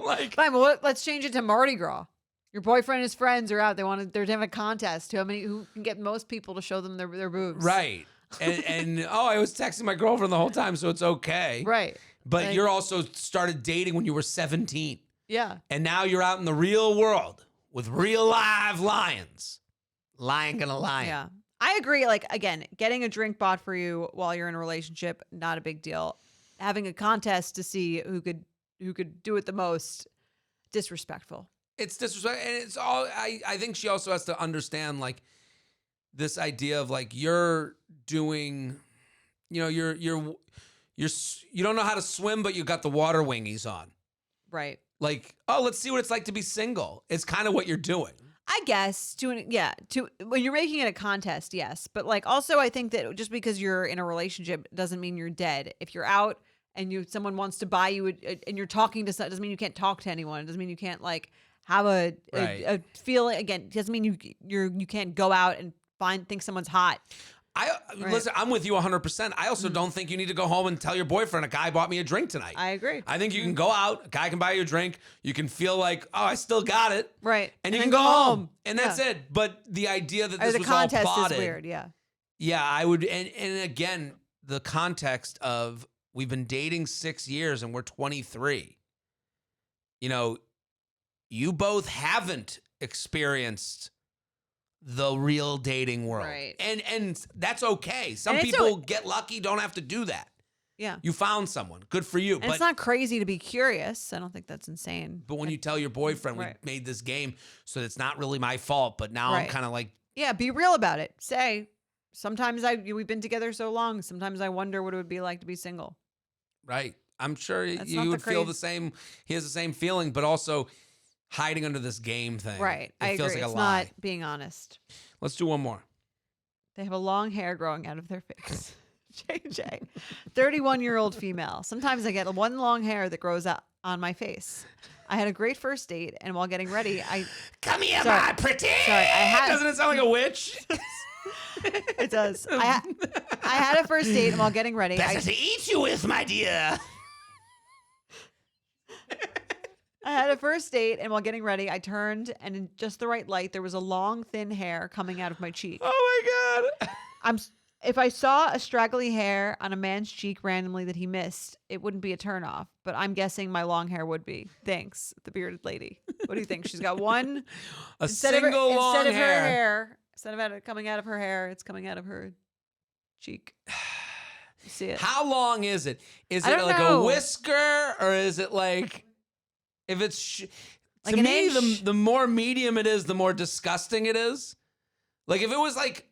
Speaker 2: Like,
Speaker 1: Fine, well, let's change it to Mardi Gras. Your boyfriend and his friends are out. They're to have a contest. Who can get most people to show them their boobs.
Speaker 2: right. And I was texting my girlfriend the whole time, so it's okay.
Speaker 1: Right.
Speaker 2: But
Speaker 1: Like-
Speaker 2: you're also started dating when you were 17.
Speaker 1: Yeah.
Speaker 2: And now you're out in the real world with real live lions. Lion gonna lion.
Speaker 1: Yeah. I agree. Like, again, getting a drink bought for you while you're in a relationship, not a big deal. Having a contest to see who could do it the most, disrespectful.
Speaker 2: It's disrespect, and it's all. I think she also has to understand like this idea of like you're doing, you know, you don't know how to swim, but you got the water wingies on.
Speaker 1: Right.
Speaker 2: Like, oh, let's see what it's like to be single. It's kind of what you're doing.
Speaker 1: I guess to when you're making it a contest, yes. But like also I think that just because you're in a relationship doesn't mean you're dead. If you're out and someone wants to buy you and you're talking to someone, doesn't mean you can't talk to anyone. It doesn't mean you can't like have a feeling. Again, it doesn't mean you can't go out and think someone's hot.
Speaker 2: Listen, I'm with you 100%. I also don't think you need to go home and tell your boyfriend a guy bought me a drink tonight.
Speaker 1: I agree.
Speaker 2: I think you can go out, a guy can buy you a drink, you can feel like, oh, I still got it.
Speaker 1: Right.
Speaker 2: And you
Speaker 1: then
Speaker 2: can go home. And that's
Speaker 1: Yeah.
Speaker 2: it. But the idea that
Speaker 1: Or
Speaker 2: this
Speaker 1: the
Speaker 2: was all
Speaker 1: contest
Speaker 2: plotted.
Speaker 1: is weird. Yeah.
Speaker 2: Yeah, I would. And again, the context of we've been dating 6 years and we're 23. You know, you both haven't experienced the real dating world.
Speaker 1: Right.
Speaker 2: And that's okay. Some
Speaker 1: And it's
Speaker 2: people get lucky, don't have to do that.
Speaker 1: Yeah.
Speaker 2: You found someone. Good for you.
Speaker 1: And it's not crazy to be curious. I don't think that's insane.
Speaker 2: But when you tell your boyfriend,
Speaker 1: Right.
Speaker 2: we made this game, so it's not really my fault, but now I'm
Speaker 1: Right.
Speaker 2: kind of like
Speaker 1: Yeah, be real about it. Say, sometimes we've been together so long. Sometimes I wonder what it would be like to be single.
Speaker 2: Right. I'm sure
Speaker 1: That's not
Speaker 2: you
Speaker 1: the
Speaker 2: would feel
Speaker 1: crazy-
Speaker 2: the same. He has the same feeling, but also hiding under this game thing.
Speaker 1: Right.
Speaker 2: It
Speaker 1: I
Speaker 2: feels
Speaker 1: agree.
Speaker 2: like
Speaker 1: It's
Speaker 2: a lie.
Speaker 1: not being honest.
Speaker 2: Let's do one more.
Speaker 1: They have a long hair growing out of their face. JJ, 31-year-old female. Sometimes I get one long hair that grows out on my face. I had a great first date, and while getting ready,
Speaker 2: Come here,
Speaker 1: Sorry.
Speaker 2: my pretty.
Speaker 1: Sorry,
Speaker 2: Doesn't it sound like a witch?
Speaker 1: It does. I had a first date, and while getting ready,
Speaker 2: Better to eat you with, my dear.
Speaker 1: I had a first date, and while getting ready, I turned, and in just the right light, there was a long, thin hair coming out of my cheek.
Speaker 2: Oh my god.
Speaker 1: If I saw a straggly hair on a man's cheek randomly that he missed, it wouldn't be a turnoff. But I'm guessing my long hair would be. Thanks, the bearded lady. What do you think? She's got one
Speaker 2: Instead of her
Speaker 1: hair. Instead of it coming out of her hair, it's coming out of her cheek. You see it?
Speaker 2: How long is it? Is
Speaker 1: I
Speaker 2: it
Speaker 1: don't
Speaker 2: like
Speaker 1: know.
Speaker 2: a whisker, or is it like if it's
Speaker 1: Like
Speaker 2: to
Speaker 1: an
Speaker 2: me
Speaker 1: inch?
Speaker 2: the more medium it is, the more disgusting it is. Like if it was like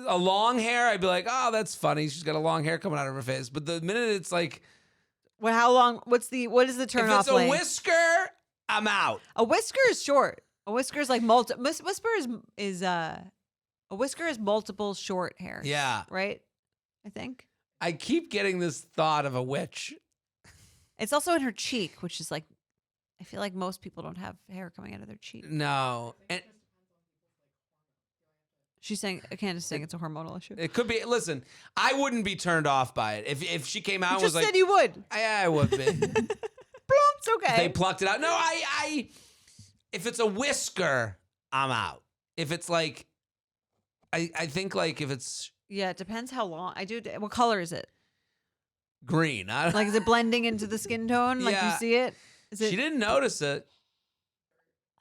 Speaker 2: a long hair, I'd be like, oh, that's funny. She's got a long hair coming out of her face. But the minute it's like,
Speaker 1: Well, how long? What is the turn
Speaker 2: if
Speaker 1: off
Speaker 2: it's a
Speaker 1: length?
Speaker 2: whisker, I'm out.
Speaker 1: A whisker is short. A whisker is like a whisker is multiple short hairs.
Speaker 2: Yeah.
Speaker 1: Right? I think.
Speaker 2: I keep getting this thought of a witch.
Speaker 1: It's also in her cheek, which is like, I feel like most people don't have hair coming out of their cheek.
Speaker 2: No, and
Speaker 1: She's saying, Candace saying it's a hormonal issue.
Speaker 2: it could be. Listen, I wouldn't be turned off by it if she came out
Speaker 1: You
Speaker 2: and
Speaker 1: just
Speaker 2: was like,
Speaker 1: said you would.
Speaker 2: I would be.
Speaker 1: It's okay.
Speaker 2: They plucked it out. No, I if it's a whisker, I'm out. If it's like, I think like if it's
Speaker 1: Yeah, it depends how long. What color is it?
Speaker 2: green,
Speaker 1: Like, is it blending into the skin tone? Like,
Speaker 2: Yeah.
Speaker 1: you see it? Is it?
Speaker 2: she didn't notice it.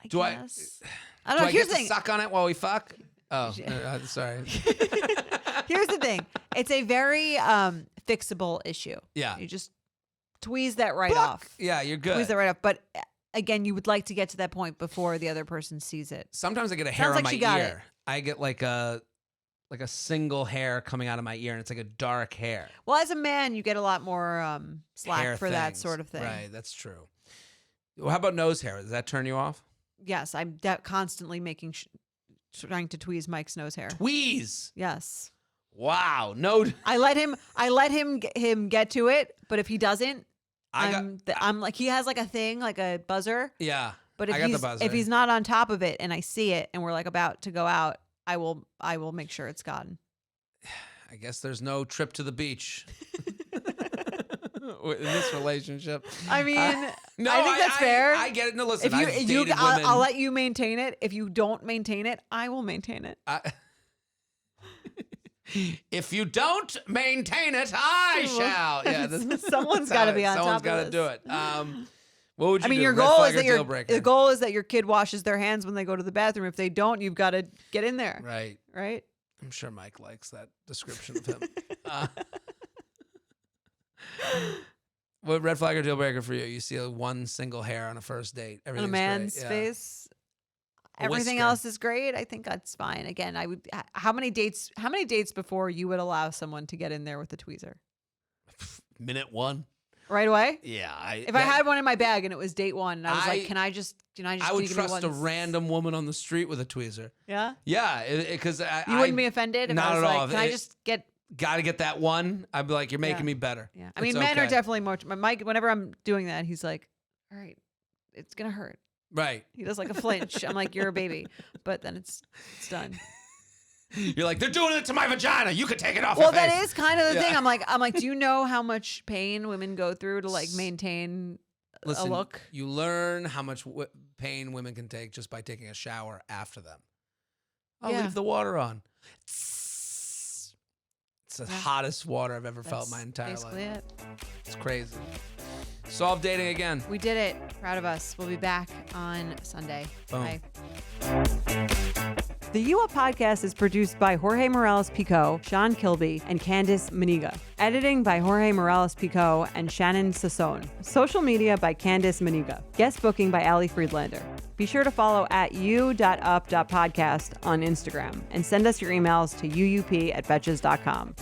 Speaker 2: Do I-
Speaker 1: guess. I
Speaker 2: Do
Speaker 1: don't know.
Speaker 2: I
Speaker 1: Here's
Speaker 2: get
Speaker 1: the
Speaker 2: to
Speaker 1: thing.
Speaker 2: suck on it while we fuck? Oh, sorry.
Speaker 1: Here's the thing. It's a very fixable issue.
Speaker 2: Yeah.
Speaker 1: You just tweeze that right
Speaker 2: Pluck.
Speaker 1: off.
Speaker 2: Yeah, you're good.
Speaker 1: Tweeze that right off. But again, you would like to get to that point before the other person sees it.
Speaker 2: Sometimes I get a hair
Speaker 1: Sounds
Speaker 2: on
Speaker 1: like
Speaker 2: my
Speaker 1: she got
Speaker 2: ear. I get like a single hair coming out of my ear, and it's like a dark hair.
Speaker 1: Well, as a man, you get a lot more slack
Speaker 2: Hair
Speaker 1: for that
Speaker 2: things.
Speaker 1: sort of thing.
Speaker 2: Right, that's true. Well, how about nose hair? Does that turn you off?
Speaker 1: Yes, I'm constantly trying to tweeze Mike's nose hair.
Speaker 2: Tweeze.
Speaker 1: Yes,
Speaker 2: Wow. No.
Speaker 1: I let him get to it, but if he doesn't, I'm like, he has like a thing, like a buzzer.
Speaker 2: Yeah.
Speaker 1: But if
Speaker 2: I got the buzzer.
Speaker 1: if he's not on top of it and I see it and we're like about to go out, I will make sure it's gone.
Speaker 2: I guess there's no trip to the beach in this relationship.
Speaker 1: I mean,
Speaker 2: No,
Speaker 1: I think that's fair.
Speaker 2: I get it. No, listen,
Speaker 1: If
Speaker 2: I've dated women.
Speaker 1: I'll let you maintain it. If you don't maintain it, I will maintain it.
Speaker 2: If you don't maintain it, I shall. Yeah,
Speaker 1: Someone's got to be on top
Speaker 2: Someone's
Speaker 1: of
Speaker 2: got to
Speaker 1: this.
Speaker 2: do it. What would you
Speaker 1: I mean,
Speaker 2: do?
Speaker 1: your
Speaker 2: Red
Speaker 1: goal
Speaker 2: flag
Speaker 1: is
Speaker 2: or
Speaker 1: that
Speaker 2: deal breaker?
Speaker 1: the goal is that your kid washes their hands when they go to the bathroom. If they don't, you've got to get in there.
Speaker 2: Right.
Speaker 1: Right?
Speaker 2: I'm sure Mike likes that description of him. What red flag or deal breaker for you? You see one single hair on a first date.
Speaker 1: On a
Speaker 2: Everything's
Speaker 1: man's
Speaker 2: great. Yeah.
Speaker 1: face.
Speaker 2: A
Speaker 1: Everything
Speaker 2: whisker.
Speaker 1: else is great. I think that's fine. Again, I would. How many dates before you would allow someone to get in there with a tweezer?
Speaker 2: Minute one.
Speaker 1: Right away.
Speaker 2: Yeah.
Speaker 1: If I had one in my bag and it was date one, and I was like, "Can I just?
Speaker 2: I would
Speaker 1: give me
Speaker 2: trust a
Speaker 1: one?"
Speaker 2: random woman on the street with a tweezer.
Speaker 1: Yeah.
Speaker 2: Yeah, because
Speaker 1: You wouldn't be offended if
Speaker 2: not
Speaker 1: I was
Speaker 2: at
Speaker 1: like,
Speaker 2: all.
Speaker 1: "Can I
Speaker 2: It-
Speaker 1: just get?"
Speaker 2: got to get that one. I'd be like, you're making
Speaker 1: Yeah.
Speaker 2: me better.
Speaker 1: Yeah. I
Speaker 2: It's
Speaker 1: mean, men are
Speaker 2: okay.
Speaker 1: definitely more. Mike, whenever I'm doing that, he's like, "All right, it's gonna hurt."
Speaker 2: Right.
Speaker 1: He does like a flinch. I'm like, "You're a baby," but then it's done.
Speaker 2: You're like, they're doing it to my vagina. You could take it off.
Speaker 1: Well,
Speaker 2: your face.
Speaker 1: that is kind of the
Speaker 2: Yeah.
Speaker 1: thing. I'm like, do you know how much pain women go through to like maintain
Speaker 2: Listen,
Speaker 1: a look?
Speaker 2: You learn how much pain women can take just by taking a shower after them. I'll
Speaker 1: Yeah.
Speaker 2: leave the water on. It's the
Speaker 1: Yeah.
Speaker 2: hottest water I've ever felt
Speaker 1: That's
Speaker 2: my entire
Speaker 1: basically
Speaker 2: life.
Speaker 1: it.
Speaker 2: It's crazy. Solve dating again.
Speaker 1: We did it. Proud of us. We'll be back on Sunday.
Speaker 2: Boom.
Speaker 1: Bye. The You Up podcast is produced by Jorge Morales-Pico, Sean Kilby, and Candice Maniga. Editing by Jorge Morales-Pico and Shannon Sassone. Social media by Candice Maniga. Guest booking by Ali Friedlander. Be sure to follow at u.up.podcast on Instagram and send us your emails to uup@betches.com.